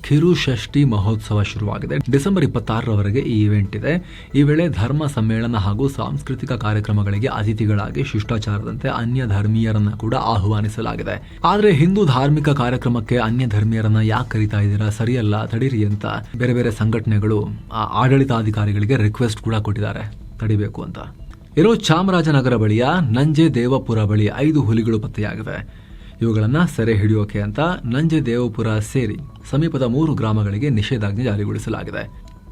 ಕಿರು ಷಷ್ಠಿ ಮಹೋತ್ಸವ ಶುರುವಾಗಿದೆ. ಡಿಸೆಂಬರ್ 26ರವರೆಗೆ ಈ ಇವೆಂಟ್ ಇದೆ. ಈ ವೇಳೆ ಧರ್ಮ ಸಮ್ಮೇಳನ ಹಾಗೂ ಸಾಂಸ್ಕೃತಿಕ ಕಾರ್ಯಕ್ರಮಗಳಿಗೆ ಅತಿಥಿಗಳಾಗಿ ಶಿಷ್ಟಾಚಾರದಂತೆ ಅನ್ಯ ಧರ್ಮೀಯರನ್ನ ಕೂಡ ಆಹ್ವಾನಿಸಲಾಗಿದೆ. ಆದ್ರೆ ಹಿಂದೂ ಧಾರ್ಮಿಕ ಕಾರ್ಯಕ್ರಮಕ್ಕೆ ಅನ್ಯ ಧರ್ಮೀಯರನ್ನ ಯಾಕೆ ಕರೀತಾ ಇದ್ದೀರಾ, ಸರಿಯಲ್ಲ, ತಡೀರಿ ಅಂತ ಬೇರೆ ಬೇರೆ ಸಂಘಟನೆಗಳು ಆಡಳಿತಾಧಿಕಾರಿಗಳಿಗೆ ರಿಕ್ವೆಸ್ಟ್ ಕೂಡ ಕೊಟ್ಟಿದ್ದಾರೆ, ತಡಿಬೇಕು ಅಂತ. ಇರೋ ಚಾಮರಾಜನಗರ ಬಳಿಯ ನಂಜೆ ದೇವಪುರ ಬಳಿ 5 ಹುಲಿಗಳು ಪತ್ತೆಯಾಗಿವೆ. ಇವುಗಳನ್ನ ಸೆರೆ ಹಿಡಿಯೋಕೆ ಅಂತ ನಂಜೆ ದೇವಪುರ ಸೇರಿ ಸಮೀಪದ 3 ಗ್ರಾಮಗಳಿಗೆ ನಿಷೇಧಾಜ್ಞೆ ಜಾರಿಗೊಳಿಸಲಾಗಿದೆ.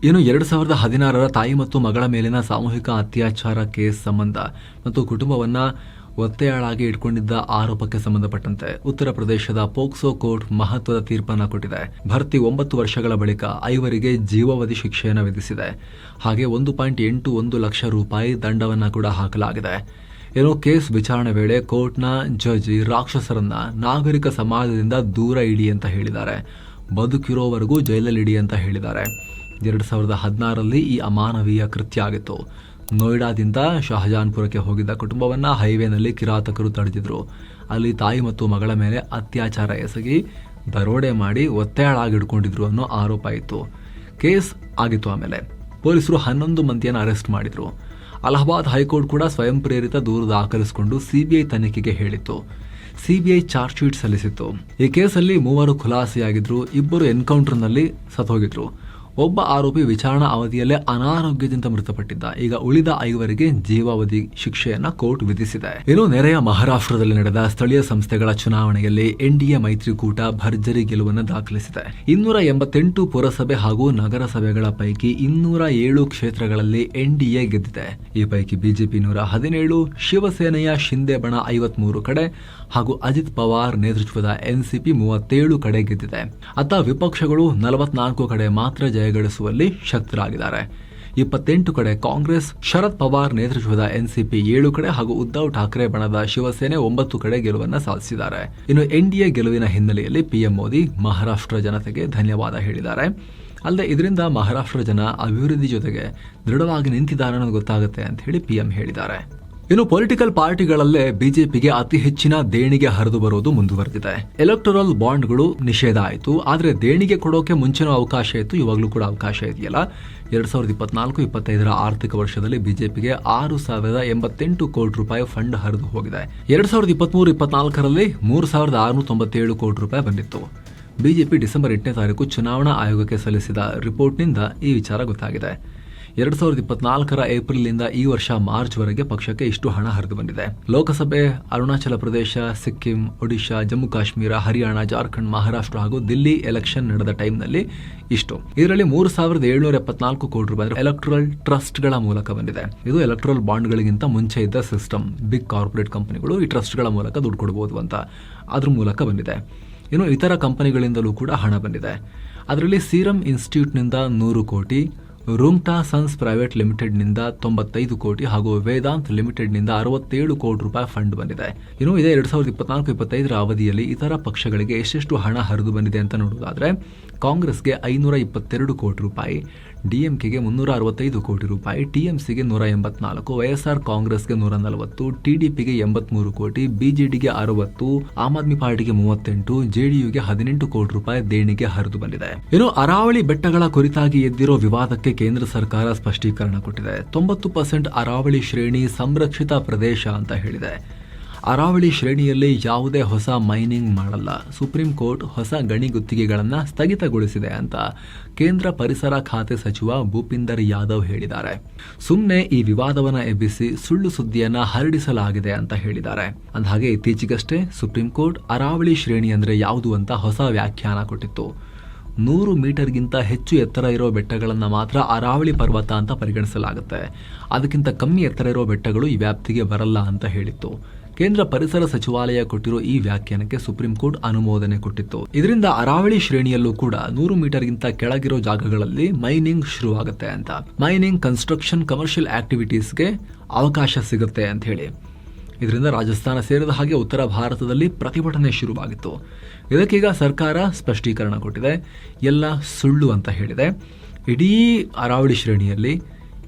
ಇನ್ನು 2016ರ ತಾಯಿ ಮತ್ತು ಮಗಳ ಮೇಲಿನ ಸಾಮೂಹಿಕ ಅತ್ಯಾಚಾರ ಕೇಸ್ ಸಂಬಂಧ ಮತ್ತು ಕುಟುಂಬವನ್ನ ಒತ್ತೆಯಾಳಾಗಿ ಇಟ್ಕೊಂಡಿದ್ದ ಆರೋಪಕ್ಕೆ ಸಂಬಂಧಪಟ್ಟಂತೆ ಉತ್ತರ ಪ್ರದೇಶದ ಪೋಕ್ಸೋ ಕೋರ್ಟ್ ಮಹತ್ವದ ತೀರ್ಪನ್ನು ಕೊಟ್ಟಿದೆ. ಭರ್ತಿ 9 ವರ್ಷಗಳ ಬಳಿಕ 5 ಜೀವಾವಧಿ ಶಿಕ್ಷೆಯನ್ನು ವಿಧಿಸಿದೆ. ಹಾಗೆ 1.81 ಲಕ್ಷ ರೂಪಾಯಿ ದಂಡವನ್ನ ಕೂಡ ಹಾಕಲಾಗಿದೆ. ಏನೋ ಕೇಸ್ ವಿಚಾರಣೆ ವೇಳೆ ಕೋರ್ಟ್ನ ಜಡ್ಜ್ ರಾಕ್ಷಸರನ್ನ ನಾಗರಿಕ ಸಮಾಜದಿಂದ ದೂರ ಇಡಿ ಅಂತ ಹೇಳಿದ್ದಾರೆ. ಬದುಕಿರೋವರೆಗೂ ಜೈಲಲ್ಲಿಡಿ ಅಂತ ಹೇಳಿದ್ದಾರೆ. 2016ರಲ್ಲಿ ಈ ಅಮಾನವೀಯ ಕೃತ್ಯ ಆಗಿತ್ತು. ನೋಯ್ಡಾದಿಂದ ಶಹಜಾನ್ಪುರಕ್ಕೆ ಹೋಗಿದ್ದ ಕುಟುಂಬವನ್ನ ಹೈವೇನಲ್ಲಿ ಕಿರಾತಕರು ತಡೆದಿದ್ರು. ಅಲ್ಲಿ ತಾಯಿ ಮತ್ತು ಮಗಳ ಮೇಲೆ ಅತ್ಯಾಚಾರ ಎಸಗಿ ದರೋಡೆ ಮಾಡಿ ಒತ್ತೆಯಾಳಾಗಿ ಹಿಡ್ಕೊಂಡಿದ್ರು ಅನ್ನೋ ಆರೋಪ ಇತ್ತು. ಕೇಸ್ ಆಗಿತ್ತು. ಆಮೇಲೆ ಪೊಲೀಸರು 11 ಮಂದಿಯನ್ನು ಅರೆಸ್ಟ್ ಮಾಡಿದ್ರು. ಅಲಹಾಬಾದ್ ಹೈಕೋರ್ಟ್ ಕೂಡ ಸ್ವಯಂ ಪ್ರೇರಿತ ದೂರು ದಾಖಲಿಸಿಕೊಂಡು ಸಿಬಿಐ ತನಿಖೆಗೆ ಹೇಳಿತ್ತು. ಸಿಬಿಐ ಚಾರ್ಜ್ ಶೀಟ್ ಸಲ್ಲಿಸಿತ್ತು. ಈ ಕೇಸಲ್ಲಿ 3 ಖುಲಾಸೆಯಾಗಿದ್ರು. 2 ಎನ್ಕೌಂಟರ್ನಲ್ಲಿ ಸತ್ತೋಗಿದ್ರು. ಒಬ್ಬ ಆರೋಪಿ ವಿಚಾರಣಾ ಅವಧಿಯಲ್ಲೇ ಅನಾರೋಗ್ಯದಿಂದ ಮೃತಪಟ್ಟಿದ್ದ. ಈಗ ಉಳಿದ 5 ಜೀವಾವಧಿ ಶಿಕ್ಷೆಯನ್ನ ಕೋರ್ಟ್ ವಿಧಿಸಿದೆ. ಇನ್ನು ನೆರೆಯ ಮಹಾರಾಷ್ಟ್ರದಲ್ಲಿ ನಡೆದ ಸ್ಥಳೀಯ ಸಂಸ್ಥೆಗಳ ಚುನಾವಣೆಯಲ್ಲಿ ಎನ್ಡಿಎ ಮೈತ್ರಿಕೂಟ ಭರ್ಜರಿ ಗೆಲುವನ್ನು ದಾಖಲಿಸಿದೆ. 288 ಪುರಸಭೆ ಹಾಗೂ ನಗರಸಭೆಗಳ ಪೈಕಿ 207 ಕ್ಷೇತ್ರಗಳಲ್ಲಿ ಎನ್ಡಿಎ ಗೆದ್ದಿದೆ. ಈ ಪೈಕಿ ಬಿಜೆಪಿ 117, ಶಿವಸೇನೆಯ ಶಿಂದೆ ಬಣ 53 ಕಡೆ ಹಾಗೂ ಅಜಿತ್ ಪವಾರ್ ನೇತೃತ್ವದ ಎನ್ಸಿಪಿ 37 ಕಡೆ ಗೆದ್ದಿದೆ. ಅತ್ತ ವಿಪಕ್ಷಗಳು 44 ಕಡೆ ಮಾತ್ರ ಜಯಗಳಿಸುವಲ್ಲಿ ಶಕ್ತರಾಗಿದ್ದಾರೆ. 28 ಕಡೆ ಕಾಂಗ್ರೆಸ್, ಶರದ್ ಪವಾರ್ ನೇತೃತ್ವದ ಎನ್ಸಿಪಿ 7 ಕಡೆ ಹಾಗೂ ಉದ್ಧವ್ ಠಾಕ್ರೆ ಬಣದ ಶಿವಸೇನೆ 9 ಕಡೆ ಗೆಲುವನ್ನು ಸಾಧಿಸಿದ್ದಾರೆ. ಇನ್ನು ಎನ್ಡಿಎ ಗೆಲುವಿನ ಹಿನ್ನೆಲೆಯಲ್ಲಿ ಪಿಎಂ ಮೋದಿ ಮಹಾರಾಷ್ಟ್ರ ಜನತೆಗೆ ಧನ್ಯವಾದ ಹೇಳಿದ್ದಾರೆ. ಅಲ್ಲದೆ ಇದರಿಂದ ಮಹಾರಾಷ್ಟ್ರ ಜನ ಅಭಿವೃದ್ಧಿ ಜೊತೆಗೆ ದೃಢವಾಗಿ ನಿಂತಿದ್ದಾರೆ ಅನ್ನೋದು ಗೊತ್ತಾಗುತ್ತೆ ಅಂತ ಹೇಳಿ ಪಿಎಂ ಹೇಳಿದ್ದಾರೆ. ಇನ್ನು ಪೊಲಿಟಿಕಲ್ ಪಾರ್ಟಿಗಳಲ್ಲೇ ಬಿಜೆಪಿಗೆ ಅತಿ ಹೆಚ್ಚಿನ ದೇಣಿಗೆ ಹರಿದು ಬರೋದು ಮುಂದುವರೆದಿದೆ. ಎಲೆಕ್ಟೋರಲ್ ಬಾಂಡ್ಗಳು ನಿಷೇಧ ಆಯಿತು. ಆದ್ರೆ ದೇಣಿಗೆ ಕೊಡೋಕೆ ಮುಂಚೆನೂ ಅವಕಾಶ ಇತ್ತು, ಇವಾಗಲೂ ಕೂಡ ಅವಕಾಶ ಇದೆಯಲ್ಲ. 2024-25ರ ಆರ್ಥಿಕ ವರ್ಷದಲ್ಲಿ ಬಿಜೆಪಿಗೆ 6,088 ಕೋಟಿ ರೂಪಾಯಿ ಫಂಡ್ ಹರಿದು ಹೋಗಿದೆ. 2023-24ರಲ್ಲಿ 3,697 ಕೋಟಿ ರೂಪಾಯಿ ಬಂದಿತ್ತು. ಬಿಜೆಪಿ ಡಿಸೆಂಬರ್ 8ನೇ ತಾರೀಕು ಚುನಾವಣಾ ಆಯೋಗಕ್ಕೆ ಸಲ್ಲಿಸಿದ ರಿಪೋರ್ಟ್ನಿಂದ ಈ ವಿಚಾರ ಗೊತ್ತಾಗಿದೆ. 2024ರ ಏಪ್ರಿಲ್ನಿಂದ ಈ ವರ್ಷ ಮಾರ್ಚ್ ವರೆಗೆ ಪಕ್ಷಕ್ಕೆ ಇಷ್ಟು ಹಣ ಹರಿದು ಬಂದಿದೆ. ಲೋಕಸಭೆ ಅರುಣಾಚಲ ಪ್ರದೇಶ, ಸಿಕ್ಕಿಂ, ಒಡಿಶಾ, ಜಮ್ಮು ಕಾಶ್ಮೀರ, ಹರಿಯಾಣ, ಜಾರ್ಖಂಡ್, ಮಹಾರಾಷ್ಟ್ರ ಹಾಗೂ ದಿಲ್ಲಿ ಎಲೆಕ್ಷನ್ ನಡೆದ ಟೈಮ್ನಲ್ಲಿ ಇಷ್ಟು. ಇದರಲ್ಲಿ 3,774 ಕೋಟಿ ರೂಪಾಯಿ ಎಲೆಕ್ಟ್ರಲ್ ಟ್ರಸ್ಟ್ಗಳ ಮೂಲಕ ಬಂದಿದೆ. ಇದು ಎಲೆಕ್ಟ್ರಲ್ ಬಾಂಡ್ಗಳಿಗಿಂತ ಮುಂಚೆ ಇದ್ದ ಸಿಸ್ಟಮ್. ಬಿಗ್ ಕಾರ್ಪೊರೇಟ್ ಕಂಪನಿಗಳು ಈ ಟ್ರಸ್ಟ್ಗಳ ಮೂಲಕ ದುಡ್ಡು ಕೊಡಬಹುದು ಅಂತ ಅದ್ರ ಮೂಲಕ ಬಂದಿದೆ. ಇನ್ನು ಇತರ ಕಂಪನಿಗಳಿಂದಲೂ ಕೂಡ ಹಣ ಬಂದಿದೆ. ಅದರಲ್ಲಿ ಸೀರಮ್ ಇನ್ಸ್ಟಿಟ್ಯೂಟ್ನಿಂದ 100 ಕೋಟಿ, ರೂಮ್ಟಾ ಸನ್ಸ್ ಪ್ರೈವೇಟ್ ಲಿಮಿಟೆಡ್ನಿಂದ 95 ಕೋಟಿ ಹಾಗೂ ವೇದಾಂತ್ ಲಿಮಿಟೆಡ್ನಿಂದ 67 ಕೋಟಿ ರೂಪಾಯಿ ಫಂಡ್ ಬಂದಿದೆ. ಇನ್ನು ಇದೇ 2024-25ರ ಅವಧಿಯಲ್ಲಿ ಇತರ ಪಕ್ಷಗಳಿಗೆ ಎಷ್ಟೆಷ್ಟು ಹಣ ಹರಿದು ಬಂದಿದೆ ಅಂತ ನೋಡುವುದಾದ್ರೆ ಕಾಂಗ್ರೆಸ್ಗೆ 522 ಕೋಟಿ ರೂಪಾಯಿ, ಡಿಎಂಕೆಗೆ 365 ಕೋಟಿ ರೂಪಾಯಿ, ಟಿಎಂಸಿಗೆ 184, ವೈಎಸ್ಆರ್ ಕಾಂಗ್ರೆಸ್ಗೆ 140, ಟಿಡಿಪಿಗೆ 83 ಕೋಟಿ, ಬಿಜೆಡಿಗೆ 60, ಆಮ್ ಆದ್ಮಿ ಪಾರ್ಟಿಗೆ 38, ಜೆಡಿಯುಗೆ 18 ಕೋಟಿ ರೂಪಾಯಿ ದೇಣಿಗೆ ಹರಿದು ಬಂದಿದೆ. ಇನ್ನು ಅರಾವಳಿ ಬೆಟ್ಟಗಳ ಕುರಿತಾಗಿ ಎದ್ದಿರೋ ವಿವಾದಕ್ಕೆ ಕೇಂದ್ರ ಸರ್ಕಾರ ಸ್ಪಷ್ಟೀಕರಣ ಕೊಟ್ಟಿದೆ. 90% ಅರಾವಳಿ ಶ್ರೇಣಿ ಸಂರಕ್ಷಿತ ಪ್ರದೇಶ ಅಂತ ಹೇಳಿದೆ. ಅರಾವಳಿ ಶ್ರೇಣಿಯಲ್ಲಿ ಯಾವುದೇ ಹೊಸ ಮೈನಿಂಗ್ ಮಾಡಲ್ಲ. ಸುಪ್ರೀಂ ಕೋರ್ಟ್ ಹೊಸ ಗಣಿ ಗುತ್ತಿಗೆಗಳನ್ನು ಸ್ಥಗಿತಗೊಳಿಸಿದೆ ಅಂತ ಕೇಂದ್ರ ಪರಿಸರ ಖಾತೆ ಸಚಿವ ಭೂಪಿಂದರ್ ಯಾದವ್ ಹೇಳಿದ್ದಾರೆ. ಸುಮ್ಮನೆ ಈ ವಿವಾದವನ್ನ ಎಬ್ಬಿಸಿ ಸುಳ್ಳು ಸುದ್ದಿಯನ್ನ ಹರಡಿಸಲಾಗಿದೆ ಅಂತ ಹೇಳಿದ್ದಾರೆ. ಅಂದಹಾಗೆ ಇತ್ತೀಚೆಗಷ್ಟೇ ಸುಪ್ರೀಂ ಕೋರ್ಟ್ ಅರಾವಳಿ ಶ್ರೇಣಿ ಅಂದ್ರೆ ಯಾವುದು ಅಂತ ಹೊಸ ವ್ಯಾಖ್ಯಾನ ಕೊಟ್ಟಿತ್ತು. 100 ಮೀಟರ್ಗಿಂತ ಹೆಚ್ಚು ಎತ್ತರ ಇರೋ ಬೆಟ್ಟಗಳನ್ನು ಮಾತ್ರ ಅರಾವಳಿ ಪರ್ವತ ಅಂತ ಪರಿಗಣಿಸಲಾಗುತ್ತೆ. ಅದಕ್ಕಿಂತ ಕಮ್ಮಿ ಎತ್ತರ ಇರೋ ಬೆಟ್ಟಗಳು ಈ ವ್ಯಾಪ್ತಿಗೆ ಬರಲ್ಲ ಅಂತ ಹೇಳಿತ್ತು. ಕೇಂದ್ರ ಪರಿಸರ ಸಚಿವಾಲಯ ಕೊಟ್ಟಿರೋ ಈ ವ್ಯಾಖ್ಯಾನಕ್ಕೆ ಸುಪ್ರೀಂ ಕೋರ್ಟ್ ಅನುಮೋದನೆ ಕೊಟ್ಟಿತ್ತು. ಇದರಿಂದ ಅರಾವಳಿ ಶ್ರೇಣಿಯಲ್ಲೂ ಕೂಡ 100 ಮೀಟರ್ಗಿಂತ ಕೆಳಗಿರೋ ಜಾಗಗಳಲ್ಲಿ ಮೈನಿಂಗ್ ಶುರುವಾಗುತ್ತೆ ಅಂತ. ಮೈನಿಂಗ್, ಕನ್ಸ್ಟ್ರಕ್ಷನ್, ಕಮರ್ಷಿಯಲ್ ಆಕ್ಟಿವಿಟೀಸ್ಗೆ ಅವಕಾಶ ಸಿಗುತ್ತೆ ಅಂತ ಹೇಳಿ. ಇದರಿಂದ ರಾಜಸ್ಥಾನ ಸೇರಿದ ಹಾಗೆ ಉತ್ತರ ಭಾರತದಲ್ಲಿ ಪ್ರತಿಭಟನೆ ಶುರುವಾಗಿತ್ತು. ಇದಕ್ಕೀಗ ಸರ್ಕಾರ ಸ್ಪಷ್ಟೀಕರಣ ಕೊಟ್ಟಿದೆ, ಎಲ್ಲ ಸುಳ್ಳು ಅಂತ ಹೇಳಿದೆ. ಇಡೀ ಅರಾವಳಿ ಶ್ರೇಣಿಯಲ್ಲಿ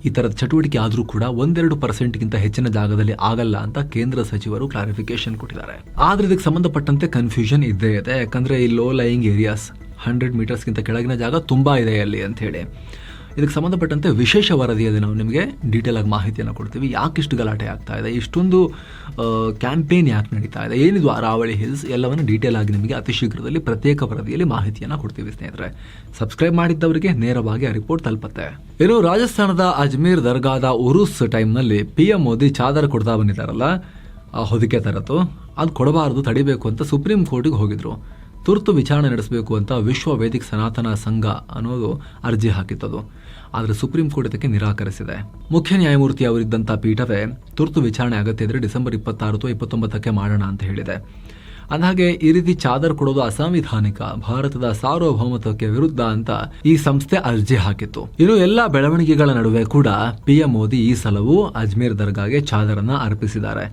ಈ ಥರದ ಚಟುವಟಿಕೆ ಆದರೂ ಕೂಡ 1-2% ಹೆಚ್ಚಿನ ಜಾಗದಲ್ಲಿ ಆಗಲ್ಲ ಅಂತ ಕೇಂದ್ರ ಸಚಿವರು ಕ್ಲಾರಿಫಿಕೇಶನ್ ಕೊಟ್ಟಿದ್ದಾರೆ. ಆದ್ರೆ ಇದಕ್ಕೆ ಸಂಬಂಧಪಟ್ಟಂತೆ ಕನ್ಫ್ಯೂಷನ್ ಇದ್ದೇ ಇದೆ. ಯಾಕಂದ್ರೆ ಈ ಲೋ ಲೈಯಿಂಗ್ ಏರಿಯಾಸ್ 100 ಮೀಟರ್ಸ್ಗಿಂತ ಕೆಳಗಿನ ಜಾಗ ತುಂಬಾ ಇದೆ ಅಲ್ಲಿ ಅಂತ ಹೇಳಿ. ಇದಕ್ಕೆ ಸಂಬಂಧಪಟ್ಟಂತೆ ವಿಶೇಷ ವರದಿಯಲ್ಲಿ ನಾವು ನಿಮಗೆ ಡೀಟೇಲ್ ಆಗಿ ಮಾಹಿತಿಯನ್ನು ಕೊಡ್ತೀವಿ. ಯಾಕೆ ಇಷ್ಟು ಗಲಾಟೆ ಆಗ್ತಾ ಇದೆ, ಇಷ್ಟೊಂದು ಕ್ಯಾಂಪೇನ್ ಯಾಕೆ ನಡೀತಾ ಇದೆ, ಏನಿದು ಅರಾವಳಿ ಹಿಲ್ಸ್, ಎಲ್ಲವನ್ನು ಡೀಟೇಲ್ ಆಗಿ ನಿಮಗೆ ಅತಿ ಶೀಘ್ರದಲ್ಲಿ ಪ್ರತ್ಯೇಕ ವರದಿಯಲ್ಲಿ ಮಾಹಿತಿಯನ್ನು ಕೊಡ್ತೀವಿ ಸ್ನೇಹಿತರೆ. ಸಬ್ಸ್ಕ್ರೈಬ್ ಮಾಡಿದ್ದವರಿಗೆ ನೇರವಾಗಿ ಆ ರಿಪೋರ್ಟ್ ತಲುಪುತ್ತೆ. ಇನ್ನು ರಾಜಸ್ಥಾನದ ಅಜ್ಮೀರ್ ದರ್ಗಾದ ಉರುಸ್ ಟೈಮ್ನಲ್ಲಿ PM ಮೋದಿ ಚಾದರ್ ಕೊಡ್ತಾ ಬಂದಿದ್ದಾರಲ್ಲ, ಆ ಹೊದಿಕೆ ತರತ್ತು, ಅದು ಕೊಡಬಾರದು, ತಡಿಬೇಕು ಅಂತ ಸುಪ್ರೀಂ ಕೋರ್ಟಿಗೆ ಹೋಗಿದ್ರು. ತುರ್ತು ವಿಚಾರಣೆ ನಡೆಸಬೇಕು ಅಂತ ವಿಶ್ವ ವೇದಿಕ್ ಸನಾತನ ಸಂಘ ಅನ್ನೋದು ಅರ್ಜಿ ಹಾಕಿತ್ತದು. ಆದರೆ ಸುಪ್ರೀಂ ಕೋರ್ಟ್ ಇದಕ್ಕೆ ನಿರಾಕರಿಸಿದೆ. ಮುಖ್ಯ ನ್ಯಾಯಮೂರ್ತಿ ಅವರಿದ್ದಂಥ ಪೀಠವೇ ತುರ್ತು ವಿಚಾರಣೆ ಅಗತ್ಯ ಇದ್ರೆ ಡಿಸೆಂಬರ್ 26 ಅಥವಾ 29ಕ್ಕೆ ಮಾಡೋಣ ಅಂತ ಹೇಳಿದೆ. ಅಂದಹಾಗೆ ಈ ರೀತಿ ಚಾದರ್ ಕೊಡೋದು ಅಸಾಂವಿಧಾನಿಕ, ಭಾರತದ ಸಾರ್ವಭೌಮತ್ವಕ್ಕೆ ವಿರುದ್ಧ ಅಂತ ಈ ಸಂಸ್ಥೆ ಅರ್ಜಿ ಹಾಕಿತ್ತು. ಇನ್ನು ಎಲ್ಲ ಬೆಳವಣಿಗೆಗಳ ನಡುವೆ ಕೂಡ PM ಮೋದಿ ಈ ಸಲವೂ ಅಜ್ಮೀರ್ ದರ್ಗಾಗೆ ಚಾದರನ್ನ ಅರ್ಪಿಸಿದ್ದಾರೆ.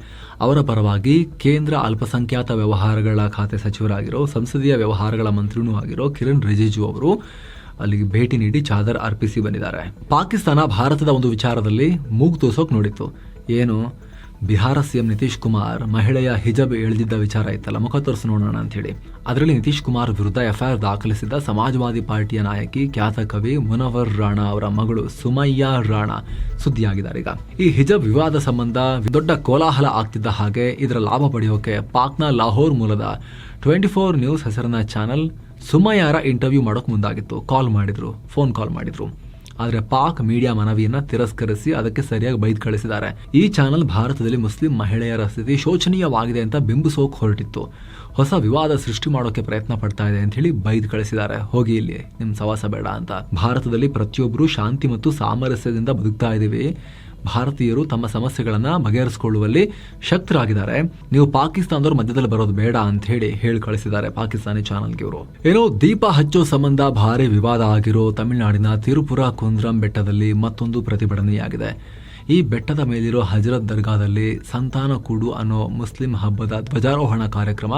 ಅವರ ಪರವಾಗಿ ಕೇಂದ್ರ ಅಲ್ಪಸಂಖ್ಯಾತ ವ್ಯವಹಾರಗಳ ಖಾತೆ ಸಚಿವರಾಗಿರೋ, ಸಂಸದೀಯ ವ್ಯವಹಾರಗಳ ಮಂತ್ರಿನೂ ಆಗಿರೋ ಕಿರಣ್ ರಿಜಿಜು ಅವರು ಅಲ್ಲಿಗೆ ಭೇಟಿ ನೀಡಿ ಚಾದರ್ ಅರ್ಪಿಸಿ ಬಂದಿದ್ದಾರೆ. ಪಾಕಿಸ್ತಾನ ಭಾರತದ ಒಂದು ವಿಚಾರದಲ್ಲಿ ಮೂಗು ತೂಸೋಕ್ ನೋಡಿತ್ತು. ಏನು, ಬಿಹಾರ CM ನಿತೀಶ್ ಕುಮಾರ್ ಮಹಿಳೆಯ ಹಿಜಬ್ ಎಳೆದಿದ್ದ ವಿಚಾರ ಇತ್ತಲ್ಲ, ಮುಖ ತೋರಿಸಿ ನೋಡೋಣ ಅಂತ ಹೇಳಿ. ಅದರಲ್ಲಿ ನಿತೀಶ್ ಕುಮಾರ್ ವಿರುದ್ಧ FIR ದಾಖಲಿಸಿದ್ದ ಸಮಾಜವಾದಿ ಪಾರ್ಟಿಯ ನಾಯಕಿ, ಖ್ಯಾತ ಕವಿ ಮುನವರ್ ರಾಣಾ ಅವರ ಮಗಳು ಸುಮಯ್ಯಾ ರಾಣಾ ಸುದ್ದಿಯಾಗಿದ್ದಾರೆ. ಈಗ ಈ ಹಿಜಬ್ ವಿವಾದ ಸಂಬಂಧ ದೊಡ್ಡ ಕೋಲಾಹಲ ಆಗ್ತಿದ್ದ ಹಾಗೆ ಇದರ ಲಾಭ ಪಡೆಯೋಕೆ ಪಾಕ್ನ ಲಾಹೋರ್ ಮೂಲದ 24 ನ್ಯೂಸ್ ಹೆಸರಿನ ಚಾನೆಲ್ ಸುಮಯ್ಯಾರ ಇಂಟರ್ವ್ಯೂ ಮಾಡೋಕೆ ಮುಂದಾಗಿತ್ತು. ಫೋನ್ ಕಾಲ್ ಮಾಡಿದ್ರು. ಆದರೆ ಪಾಕ್ ಮೀಡಿಯಾ ಮನವಿಯನ್ನ ತಿರಸ್ಕರಿಸಿ ಅದಕ್ಕೆ ಸರಿಯಾಗಿ ಬೈದ್ ಕಳಿಸಿದ್ದಾರೆ. ಈ ಚಾನೆಲ್ ಭಾರತದಲ್ಲಿ ಮುಸ್ಲಿಂ ಮಹಿಳೆಯರ ಸ್ಥಿತಿ ಶೋಚನೀಯವಾಗಿದೆ ಅಂತ ಬಿಂಬಿಸೋಕೆ ಹೊರಟಿತ್ತು. ಹೊಸ ವಿವಾದ ಸೃಷ್ಟಿ ಮಾಡೋಕೆ ಪ್ರಯತ್ನ ಪಡ್ತಾ ಇದೆ ಅಂತ ಹೇಳಿ ಬೈದ್ ಕಳಿಸಿದ್ದಾರೆ. ಹೋಗಿ ಇಲ್ಲಿ ನಿಮ್ ಸವಾಸ ಬೇಡ ಅಂತ. ಭಾರತದಲ್ಲಿ ಪ್ರತಿಯೊಬ್ಬರು ಶಾಂತಿ ಮತ್ತು ಸಾಮರಸ್ಯದಿಂದ ಬದುಕ್ತಾ ಇದೀವಿ. ಭಾರತೀಯರು ತಮ್ಮ ಸಮಸ್ಯೆಗಳನ್ನ ಬಗೆಹರಿಸಿಕೊಳ್ಳುವಲ್ಲಿ ಶಕ್ತರಾಗಿದ್ದಾರೆ. ನೀವು ಪಾಕಿಸ್ತಾನದವ್ರ ಮಧ್ಯದಲ್ಲಿ ಬರೋದು ಬೇಡ ಅಂತ ಹೇಳಿ ಕಳಿಸಿದ್ದಾರೆ ಪಾಕಿಸ್ತಾನಿ ಚಾನಲ್ಗೆ ಇವರು. ಏನೋ ದೀಪ ಹಚ್ಚೋ ಸಂಬಂಧ ಭಾರಿ ವಿವಾದ ಆಗಿರೋ ತಮಿಳುನಾಡಿನ ತಿರುಪುರ ಕುಂದ್ರಂ ಬೆಟ್ಟದಲ್ಲಿ ಮತ್ತೊಂದು ಪ್ರತಿಭಟನೆಯಾಗಿದೆ. ಈ ಬೆಟ್ಟದ ಮೇಲಿರೋ ಹಜರತ್ ದರ್ಗಾದಲ್ಲಿ ಸಂತಾನ ಕೂಡು ಅನ್ನೋ ಮುಸ್ಲಿಂ ಹಬ್ಬದ ಧ್ವಜಾರೋಹಣ ಕಾರ್ಯಕ್ರಮ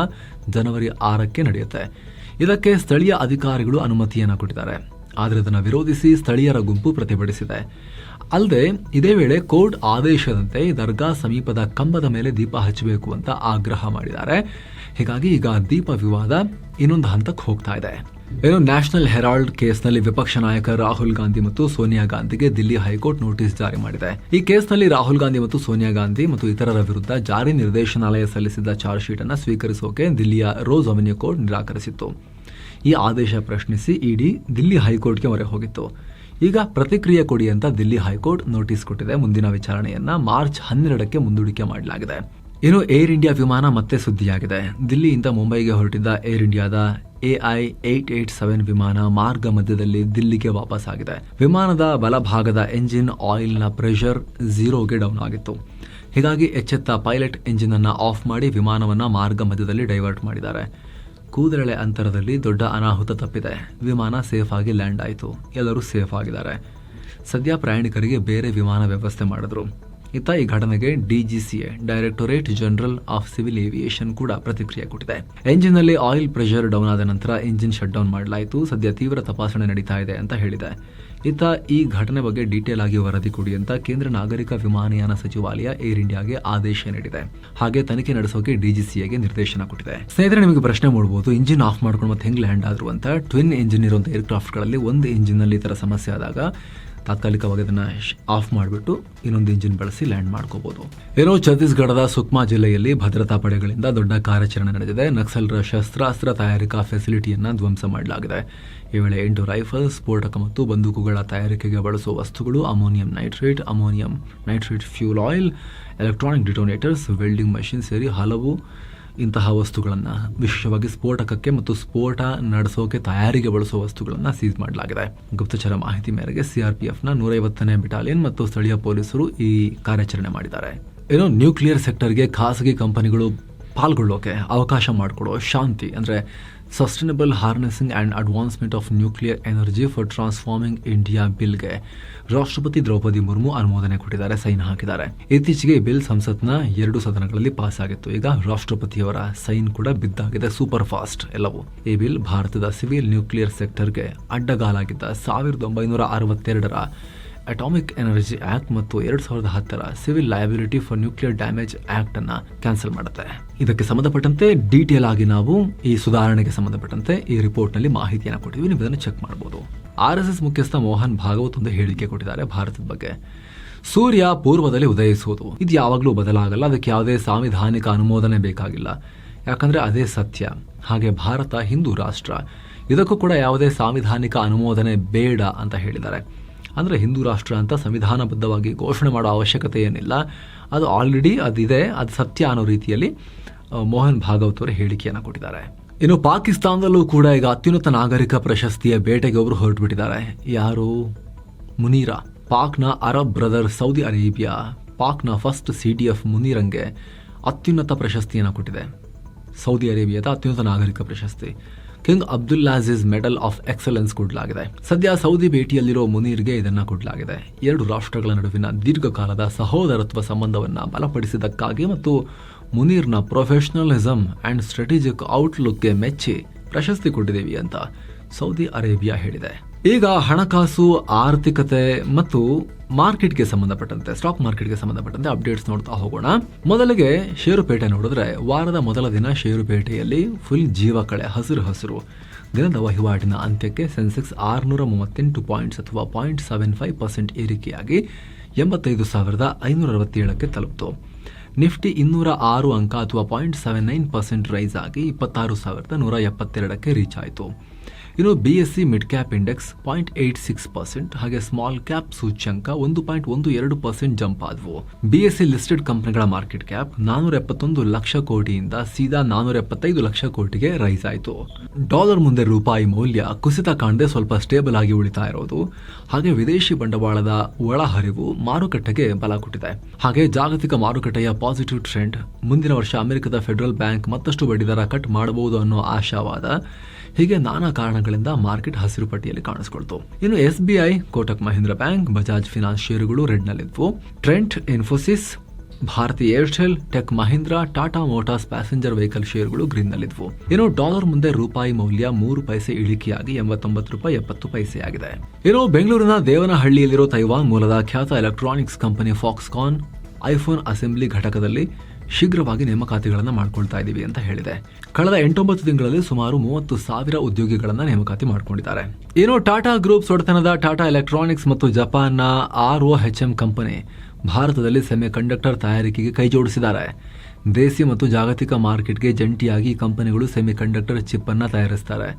ಜನವರಿ 6ಕ್ಕೆ ನಡೆಯುತ್ತೆ. ಇದಕ್ಕೆ ಸ್ಥಳೀಯ ಅಧಿಕಾರಿಗಳು ಅನುಮತಿಯನ್ನು ಕೊಟ್ಟಿದ್ದಾರೆ. ಆದರೆ ಇದನ್ನು ವಿರೋಧಿಸಿ ಸ್ಥಳೀಯರ ಗುಂಪು ಪ್ರತಿಭಟಿಸಿದೆ. ಅಲ್ಲದೆ ಇದೇ ವೇಳೆ ಕೋರ್ಟ್ ಆದೇಶದಂತೆ ದರ್ಗಾ ಸಮೀಪದ ಕಂಬದ ಮೇಲೆ ದೀಪ ಹಚ್ಚಬೇಕು ಅಂತ ಆಗ್ರಹ ಮಾಡಿದ್ದಾರೆ. ಹೀಗಾಗಿ ಈಗ ದೀಪ ವಿವಾದ ಇನ್ನೊಂದು ಹಂತಕ್ಕೆ ಹೋಗ್ತಾ ಇದೆ. ಏನು, ನ್ಯಾಷನಲ್ ಹೆರಾಲ್ಡ್ ಕೇಸ್ನಲ್ಲಿ ವಿಪಕ್ಷ ನಾಯಕ ರಾಹುಲ್ ಗಾಂಧಿ ಮತ್ತು ಸೋನಿಯಾ ಗಾಂಧಿಗೆ ದಿಲ್ಲಿ ಹೈಕೋರ್ಟ್ ನೋಟಿಸ್ ಜಾರಿ ಮಾಡಿದೆ. ಈ ಕೇಸ್ನಲ್ಲಿ ರಾಹುಲ್ ಗಾಂಧಿ ಮತ್ತು ಸೋನಿಯಾ ಗಾಂಧಿ ಮತ್ತು ಇತರರ ವಿರುದ್ಧ ಜಾರಿ ನಿರ್ದೇಶನಾಲಯ ಸಲ್ಲಿಸಿದ್ದ ಚಾರ್ಜ್ ಶೀಟ್ ಅನ್ನು ಸ್ವೀಕರಿಸೋಕೆ ದಿಲ್ಲಿಯ ರೋಸ್ ಅವೆನ್ಯೂ ಕೋರ್ಟ್ ನಿರಾಕರಿಸಿತ್ತು. ಈ ಆದೇಶ ಪ್ರಶ್ನಿಸಿ ಇಡಿ ದಿಲ್ಲಿ ಹೈಕೋರ್ಟ್ಗೆ ಮೊರೆ ಹೋಗಿತ್ತು. ಈಗ ಪ್ರತಿಕ್ರಿಯೆ ಕೊಡಿ ಅಂತ ದಿಲ್ಲಿ ಹೈಕೋರ್ಟ್ ನೋಟಿಸ್ ಕೊಟ್ಟಿದೆ. ಮುಂದಿನ ವಿಚಾರಣೆಯನ್ನ ಮಾರ್ಚ್ 12ಕ್ಕೆ ಮುಂದೂಡಿಕೆ ಮಾಡಲಾಗಿದೆ. ಇನ್ನು ಏರ್ ಇಂಡಿಯಾ ವಿಮಾನ ಮತ್ತೆ ಸುದ್ದಿಯಾಗಿದೆ. ದಿಲ್ಲಿಯಿಂದ ಮುಂಬೈಗೆ ಹೊರಟಿದ್ದ ಏರ್ ಇಂಡಿಯಾದ AI-887 ವಿಮಾನ ಮಾರ್ಗ ಮಧ್ಯದಲ್ಲಿ ದಿಲ್ಲಿಗೆ ವಾಪಸ್ ಆಗಿದೆ. ವಿಮಾನದ ಬಲಭಾಗದ ಎಂಜಿನ್ ಆಯಿಲ್ನ ಪ್ರೆಷರ್ 0ಗೆ ಡೌನ್ ಆಗಿತ್ತು. ಹೀಗಾಗಿ ಎಚ್ಚೆತ್ತ ಪೈಲಟ್ ಎಂಜಿನ್ ಅನ್ನ ಆಫ್ ಮಾಡಿ ವಿಮಾನವನ್ನ ಮಾರ್ಗ ಮಧ್ಯದಲ್ಲಿ ಡೈವರ್ಟ್ ಮಾಡಿದ್ದಾರೆ. ಕೂದಲೆಳೆ ಅಂತರದಲ್ಲಿ ದೊಡ್ಡ ಅನಾಹುತ ತಪ್ಪಿದೆ. ವಿಮಾನ ಸೇಫ್ ಆಗಿ ಲ್ಯಾಂಡ್ ಆಯಿತು. ಎಲ್ಲರೂ ಸೇಫ್ ಆಗಿದ್ದಾರೆ. ಸದ್ಯ ಪ್ರಯಾಣಿಕರಿಗೆ ಬೇರೆ ವಿಮಾನ ವ್ಯವಸ್ಥೆ ಮಾಡಿದ್ರು. ಇತ್ತ ಈ ಘಟನೆಗೆ DGCA directorate general of civil aviation ಕೂಡ ಪ್ರತಿಕ್ರಿಯೆ ಕೊಟ್ಟಿದೆ. ಎಂಜಿನ್ ನಲ್ಲಿ ಆಯಿಲ್ ಪ್ರೆಷರ್ ಡೌನ್ ಆದ ನಂತರ ಇಂಜಿನ್ ಶಟ್ ಡೌನ್ ಮಾಡಲಾಯಿತು. ಸದ್ಯ ತೀವ್ರ ತಪಾಸಣೆ ನಡೀತಾ ಇದೆ ಅಂತ ಹೇಳಿದೆ. ಇತ್ತ ಈ ಘಟನೆ ಬಗ್ಗೆ ಡೀಟೇಲ್ ಆಗಿ ವರದಿ ಕೊಡಿ ಅಂತ ಕೇಂದ್ರ ನಾಗರಿಕ ವಿಮಾನಯಾನ ಸಚಿವಾಲಯ ಏರ್ ಇಂಡಿಯಾಗೆ ಆದೇಶ ನೀಡಿದೆ. ಹಾಗೆ ತನಿಖೆ ನಡೆಸೋಕೆ DGCAಗೆ ನಿರ್ದೇಶನ ಕೊಟ್ಟಿದೆ. ಸ್ನೇಹಿತರೆ, ನಿಮಗೆ ಪ್ರಶ್ನೆ ಮಾಡಬಹುದು, ಇಂಜಿನ್ ಆಫ್ ಮಾಡ್ಕೊಂಡು ಮತ್ತೆ ಹೆಂಗ್ ಲ್ಯಾಂಡ್ ಆದ್ರು ಅಂತ. ಟ್ವಿನ್ ಇಂಜಿನ್ ಇರುವಂತ ಏರ್ಕ್ರಾಫ್ಟ್ ಗಳಲ್ಲಿ ಒಂದು ಇಂಜಿನ್ ನಲ್ಲಿ ಈ ತರ ಸಮಸ್ಯೆ ಆದಾಗ ತಾತ್ಕಾಲಿಕವಾಗಿ ಅದನ್ನ ಆಫ್ ಮಾಡಿಬಿಟ್ಟು ಇನ್ನೊಂದು ಇಂಜಿನ್ ಬಳಸಿ ಲ್ಯಾಂಡ್ ಮಾಡ್ಕೋಬಹುದು. ಏನೋ ಛತ್ತೀಸ್ಗಢದ ಸುಕ್ಮಾ ಜಿಲ್ಲೆಯಲ್ಲಿ ಭದ್ರತಾ ಪಡೆಗಳಿಂದ ದೊಡ್ಡ ಕಾರ್ಯಾಚರಣೆ ನಡೆದಿದೆ. ನಕ್ಸಲರ ಶಸ್ತ್ರಾಸ್ತ್ರ ತಯಾರಿಕಾ ಫೆಸಿಲಿಟಿಯನ್ನ ಧ್ವಂಸ ಮಾಡಲಾಗಿದೆ. ಈ ವೇಳೆ 8 ರೈಫಲ್, ಸ್ಫೋಟಕ ಮತ್ತು ಬಂದೂಕುಗಳ ತಯಾರಿಕೆಗೆ ಬಳಸುವ ವಸ್ತುಗಳು, ammonium nitrate fuel oil, electronic detonators, welding machine ಸೇರಿ ಹಲವು ಇಂತಹ ವಸ್ತುಗಳನ್ನು, ವಿಶೇಷವಾಗಿ ಸ್ಫೋಟಕಕ್ಕೆ ಮತ್ತು ಸ್ಫೋಟ ನಡೆಸೋಕೆ ತಯಾರಿಗೆ ಬಳಸುವ ವಸ್ತುಗಳನ್ನು ಸೀಸ್ ಮಾಡಲಾಗಿದೆ. ಗುಪ್ತಚರ ಮಾಹಿತಿ ಮೇರೆಗೆ CRPFನ 150ನೇ ಬೆಟಾಲಿಯನ್ ಮತ್ತು ಸ್ಥಳೀಯ ಪೊಲೀಸರು ಈ ಕಾರ್ಯಾಚರಣೆ ಮಾಡಿದ್ದಾರೆ. ಏನೋ ನ್ಯೂಕ್ಲಿಯರ್ ಸೆಕ್ಟರ್ಗೆ ಖಾಸಗಿ ಕಂಪನಿಗಳು ಪಾಲ್ಗೊಳ್ಳೋಕೆ ಅವಕಾಶ ಮಾಡಿಕೊಡೋ ಶಾಂತಿ ಅಂದರೆ sustainable harnessing and advancement of nuclear energy for transforming India ಬಿಲ್ಗೆ ರಾಷ್ಟ್ರಪತಿ ದ್ರೌಪದಿ ಮುರ್ಮು ಅನುಮೋದನೆ ಕೊಟ್ಟಿದ್ದಾರೆ, ಸೈನ್ ಹಾಕಿದ್ದಾರೆ. ಇತ್ತೀಚೆಗೆ ಈ ಬಿಲ್ ಸಂಸತ್ನ 2 ಸದನಗಳಲ್ಲಿ ಪಾಸ್ ಆಗಿತ್ತು. ಈಗ ರಾಷ್ಟ್ರಪತಿಯವರ ಸೈನ್ ಕೂಡ ಬಿದ್ದಾಗಿದೆ. ಸೂಪರ್ ಫಾಸ್ಟ್ ಎಲ್ಲವೂ. ಈ ಬಿಲ್ ಭಾರತದ ಸಿವಿಲ್ ನ್ಯೂಕ್ಲಿಯರ್ ಸೆಕ್ಟರ್ಗೆ ಅಡ್ಡಗಾಲಾಗಿದ್ದ 1962ರ ಅಟಾಮಿಕ್ ಎನರ್ಜಿ ಆಕ್ಟ್ ಮತ್ತು 2010ರ civil liability for nuclear damage act ಅನ್ನ ಕ್ಯಾನ್ಸಲ್ ಮಾಡುತ್ತೆ. ಇದಕ್ಕೆ ಸಂಬಂಧಪಟ್ಟಂತೆ ಡೀಟೇಲ್ ಆಗಿ ನಾವು ಈ ಸುಧಾರಣೆಗೆ ಸಂಬಂಧಪಟ್ಟಂತೆ ಈ ರಿಪೋರ್ಟ್ ನಲ್ಲಿ ಮಾಹಿತಿಯನ್ನು ಕೊಟ್ಟಿದ್ದೀವಿ, ನೀವು ಇದನ್ನು ಚೆಕ್ ಮಾಡಬಹುದು. RSS ಮುಖ್ಯಸ್ಥ ಮೋಹನ್ ಭಾಗವತ್ ಒಂದು ಹೇಳಿಕೆ ಕೊಟ್ಟಿದ್ದಾರೆ ಭಾರತದ ಬಗ್ಗೆ. ಸೂರ್ಯ ಪೂರ್ವದಲ್ಲಿ ಉದಯಿಸುವುದು ಇದು ಯಾವಾಗಲೂ ಬದಲಾಗಲ್ಲ, ಅದಕ್ಕೆ ಯಾವುದೇ ಸಾಂವಿಧಾನಿಕ ಅನುಮೋದನೆ ಬೇಕಾಗಿಲ್ಲ, ಯಾಕಂದ್ರೆ ಅದೇ ಸತ್ಯ. ಹಾಗೆ ಭಾರತ ಹಿಂದೂ ರಾಷ್ಟ್ರ, ಇದಕ್ಕೂ ಕೂಡ ಯಾವುದೇ ಸಾಂವಿಧಾನಿಕ ಅನುಮೋದನೆ ಬೇಡ ಅಂತ ಹೇಳಿದ್ದಾರೆ. ಅಂದರೆ ಹಿಂದೂ ರಾಷ್ಟ್ರ ಅಂತ ಸಂವಿಧಾನಬದ್ಧವಾಗಿ ಘೋಷಣೆ ಮಾಡೋ ಅವಶ್ಯಕತೆ ಏನಿಲ್ಲ, ಅದು ಆಲ್ರೆಡಿ ಅದಿದೆ, ಅದು ಸತ್ಯ ಅನ್ನೋ ರೀತಿಯಲ್ಲಿ ಮೋಹನ್ ಭಾಗವತ್ ಅವರು ಹೇಳಿಕೆಯನ್ನು ಕೊಟ್ಟಿದ್ದಾರೆ. ಇನ್ನು ಪಾಕಿಸ್ತಾನದಲ್ಲೂ ಕೂಡ ಈಗ ಅತ್ಯುನ್ನತ ನಾಗರಿಕ ಪ್ರಶಸ್ತಿಯ ಬೇಟೆಗೆ ಒಬ್ಬರು ಹೊರಟುಬಿಟ್ಟಿದ್ದಾರೆ. ಯಾರು? ಮುನೀರಾ. ಪಾಕ್ನ ಅರಬ್ ಬ್ರದರ್ ಸೌದಿ ಅರೇಬಿಯಾ ಪಾಕ್ನ ಫಸ್ಟ್ CTF ಮುನೀರಂಗೆ ಅತ್ಯುನ್ನತ ಪ್ರಶಸ್ತಿಯನ್ನು ಕೊಟ್ಟಿದೆ. ಸೌದಿ ಅರೇಬಿಯಾದ ಅತ್ಯುನ್ನತ ನಾಗರಿಕ ಪ್ರಶಸ್ತಿ king Abdulaziz medal of excellence ಕೊಡಲಾಗಿದೆ. ಸದ್ಯ ಸೌದಿ ಭೇಟಿಯಲ್ಲಿರೋ ಮುನೀರ್ಗೆ ಇದನ್ನ ಕೊಡಲಾಗಿದೆ. 2 ರಾಷ್ಟ್ರಗಳ ನಡುವಿನ ದೀರ್ಘಕಾಲದ ಸಹೋದರತ್ವ ಸಂಬಂಧವನ್ನು ಬಲಪಡಿಸಿದ್ದಕ್ಕಾಗಿ ಮತ್ತು ಮುನೀರ್ನ ಪ್ರೊಫೆಷನಲಿಸಮ್ ಅಂಡ್ ಸ್ಟ್ರಾಟಜಿಕ್ ಔಟ್ಲುಕ್ಗೆ ಮೆಚ್ಚಿ ಪ್ರಶಸ್ತಿ ಕೊಟ್ಟಿದ್ದೀವಿ ಅಂತ ಸೌದಿ ಅರೇಬಿಯಾ ಹೇಳಿದೆ. ಈಗ ಹಣಕಾಸು, ಆರ್ಥಿಕತೆ ಮತ್ತು ಮಾರ್ಕೆಟ್ಗೆ ಸಂಬಂಧಪಟ್ಟಂತೆ, ಸ್ಟಾಕ್ ಮಾರ್ಕೆಟ್ಗೆ ಸಂಬಂಧಪಟ್ಟಂತೆ ಅಪ್ಡೇಟ್ಸ್ ನೋಡ್ತಾ ಹೋಗೋಣ. ಮೊದಲಿಗೆ ಷೇರುಪೇಟೆ ನೋಡಿದ್ರೆ ವಾರದ ಮೊದಲ ದಿನ ಷೇರುಪೇಟೆಯಲ್ಲಿ ಫುಲ್ ಜೀವಕಳೆ, ಹಸಿರು. ದಿನದ ವಹಿವಾಟಿನ ಅಂತ್ಯಕ್ಕೆ ಸೆನ್ಸೆಕ್ಸ್ 638 ಪಾಯಿಂಟ್ಸ್ ಅಥವಾ 0.75% ಏರಿಕೆಯಾಗಿ 85,567ಕ್ಕೆ ತಲುಪಿತು. ನಿಫ್ಟಿ 206 ಅಂಕ ಅಥವಾ 0.79% ರೈಸ್ ಆಗಿ 26,172ಕ್ಕೆ ರೀಚ್ ಆಯಿತು. ಇನ್ನು BSE ಮಿಡ್ ಕ್ಯಾಪ್ ಇಂಡೆಕ್ಸ್ 0.86%, ಹಾಗೆ ಸ್ಮಾಲ್ ಕ್ಯಾಪ್ ಸೂಚ್ಯಂಕ 1.12% ಜಂಪ್ ಆದವು. BSE ಲಿಸ್ಟೆಡ್ ಕಂಪನಿಗಳ ಮಾರ್ಕೆಟ್ ಕ್ಯಾಪ್ 471 ಲಕ್ಷ ಕೋಟಿಯಿಂದ ಸೀದಾ 475 ಲಕ್ಷ ಕೋಟಿಗೆ ರೈಸ್ ಆಯಿತು. ಡಾಲರ್ ಮುಂದೆ ರೂಪಾಯಿ ಮೌಲ್ಯ ಕುಸಿತ ಕಾಣದೆ ಸ್ವಲ್ಪ ಸ್ಟೇಬಲ್ ಆಗಿ ಉಳಿತಾ ಇರೋದು, ಹಾಗೆ ವಿದೇಶಿ ಬಂಡವಾಳದ ಒಳಹರಿವು ಮಾರುಕಟ್ಟೆಗೆ ಬಲ ಕೊಟ್ಟಿದೆ. ಹಾಗೆ ಜಾಗತಿಕ ಮಾರುಕಟ್ಟೆಯ ಪಾಸಿಟಿವ್ ಟ್ರೆಂಡ್, ಮುಂದಿನ ವರ್ಷ ಅಮೆರಿಕದ ಫೆಡರಲ್ ಬ್ಯಾಂಕ್ ಮತ್ತಷ್ಟು ಬಡ್ಡಿದರ ಕಟ್ ಮಾಡಬಹುದು ಅನ್ನೋ ಆಶಾವಾದ, ಹೀಗೆ ನಾನಾ ಕಾರಣಗಳಿಂದ ಮಾರ್ಕೆಟ್ ಹಸಿರು ಪಟ್ಟಿಯಲ್ಲಿ ಕಾಣಿಸಿಕೊಳ್ತು. ಇನ್ನು SBI, Kotak Mahindra bank, Bajaj finance ಷೇರುಗಳು ರೆಡ್ ನಲ್ಲಿದ್ವು. Trent, Infosys, Bharti Airtel, tech Mahindra, Tata motors passenger vehicle ಷೇರುಗಳು ಗ್ರೀನ್ ನಲ್ಲಿದ್ವು. ಇನ್ನು ಡಾಲರ್ ಮುಂದೆ ರೂಪಾಯಿ ಮೌಲ್ಯ 3 ಪೈಸೆ ಇಳಿಕೆಯಾಗಿ 89 ರೂಪಾಯಿ 70 ಪೈಸೆ ಆಗಿದೆ. ಇನ್ನು ಬೆಂಗಳೂರಿನ ದೇವನಹಳ್ಳಿಯಲ್ಲಿರೋ ತೈವಾನ್ ಮೂಲದ ಖ್ಯಾತ electronics company Foxconn iPhone assembly ಘಟಕದಲ್ಲಿ ಶೀಘ್ರವಾಗಿ ನೇಮಕಾತಿಗಳನ್ನು ಮಾಡ್ಕೊಳ್ತಾ ಇದ್ದೀವಿ ಅಂತ ಹೇಳಿದೆ. ಕಳೆದ 8-9 ತಿಂಗಳಲ್ಲಿ ಸುಮಾರು 30,000 ಉದ್ಯೋಗಿಗಳನ್ನ ನೇಮಕಾತಿ ಮಾಡ್ಕೊಂಡಿದ್ದಾರೆ. ಇನ್ನು ಟಾಟಾ ಗ್ರೂಪ್ ಒಡೆತನದ ಟಾಟಾ ಎಲೆಕ್ಟ್ರಾನಿಕ್ಸ್ ಮತ್ತು ಜಪಾನ್ನ ROHM ಕಂಪನಿ ಭಾರತದಲ್ಲಿ ಸೆಮಿ ಕಂಡಕ್ಟರ್ ತಯಾರಿಕೆಗೆ ಕೈಜೋಡಿಸಿದ್ದಾರೆ. ದೇಸಿ ಮತ್ತು ಜಾಗತಿಕ ಮಾರ್ಕೆಟ್ಗೆ ಜಂಟಿಯಾಗಿ ಕಂಪನಿಗಳು ಸೆಮಿ ಕಂಡಕ್ಟರ್ ಚಿಪ್ ಅನ್ನ ತಯಾರಿಸ್ತಾರೆ.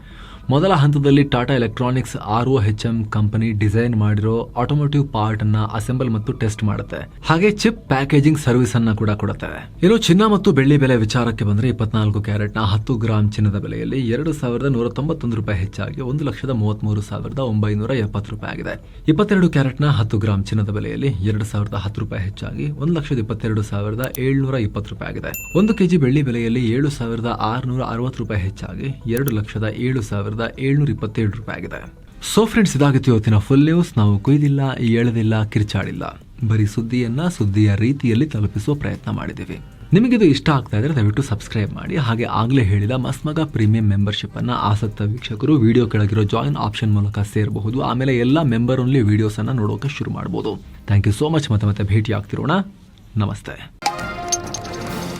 ಮೊದಲ ಹಂತದಲ್ಲಿ Tata electronics ROHM company design ಮಾಡಿರೋ ಆಟೋಮೋಟಿವ್ ಪಾರ್ಟ್ ಅನ್ನ ಅಸೆಂಬಲ್ ಮತ್ತು ಟೆಸ್ಟ್ ಮಾಡುತ್ತೆ. ಹಾಗೆ ಚಿಪ್ ಪ್ಯಾಕೇಜಿಂಗ್ ಸರ್ವಿಸ್ ಅನ್ನ ಕೂಡ ಕೊಡುತ್ತೆ. ಇನ್ನು ಚಿನ್ನ ಮತ್ತು ಬೆಳ್ಳಿ ಬೆಲೆ ವಿಚಾರಕ್ಕೆ ಬಂದ್ರೆ 24 ಕ್ಯಾರೆಟ್ನ 10 ಗ್ರಾಂ ಚಿನ್ನದ ಬೆಲೆಯಲ್ಲಿ 2,191 ರೂಪಾಯಿ ಹೆಚ್ಚಾಗಿ 1,33,970 ರೂಪಾಯಿ ಆಗಿದೆ. 22 ಕ್ಯಾರೆಟ್ನ 10 ಗ್ರಾಂ ಚಿನ್ನದ ಬೆಲೆಯಲ್ಲಿ 2,010 ರೂಪಾಯಿ ಹೆಚ್ಚಾಗಿ 1,22,720 ರೂಪಾಯಿ ಆಗಿದೆ. 1 ಕೆಜಿ ಬೆಳ್ಳಿ ಬೆಲೆಯಲ್ಲಿ 7,660 ರೂಪಾಯಿ ಹೆಚ್ಚಾಗಿ 2,07,727 ರೂಪಾಯಿ ಆಗಿದೆ. ಸೊ ಫ್ರೆಂಡ್ಸ್, ಇದಾಗಿತ್ತು ಇವತ್ತಿನ ಫುಲ್ ನ್ಯೂಸ್. ನಾವು ಕೊಯ್ದಿಲ್ಲ, ಎಳೆದಿಲ್ಲ, ಕಿರ್ಚಾಡಿಲ್ಲ, ಬರೀ ಸುದ್ದಿಯ ರೀತಿಯಲ್ಲಿ ತಲುಪಿಸುವ ಪ್ರಯತ್ನ ಮಾಡಿದ್ದೀವಿ. ನಿಮಗಿದು ಇಷ್ಟ ಆಗ್ತಾ ಇದ್ರೆ ದಯವಿಟ್ಟು ಸಬ್ಸ್ಕ್ರೈಬ್ ಮಾಡಿ. ಹಾಗೆ ಆಗಲೇ ಹೇಳಿದ ಮಸ್ಮಗ ಪ್ರೀಮಿಯಂ ಮೆಂಬರ್ಶಿಪ್ ಅನ್ನ ಆಸಕ್ತ ವೀಕ್ಷಕರು ವಿಡಿಯೋ ಕೆಳಗಿರೋ ಜಾಯಿನ್ ಆಪ್ಷನ್ ಮೂಲಕ ಸೇರಬಹುದು. ಆಮೇಲೆ ಎಲ್ಲ ಮೆಂಬರ್ ಓನ್ಲಿ ವಿಡಿಯೋಸ್ ಅನ್ನ ನೋಡೋಕೆ ಶುರು ಮಾಡಬಹುದು. Thank you so much. ಮತ್ತೆ ಭೇಟಿ ಆಗ್ತಿರೋಣ. ನಮಸ್ತೆ.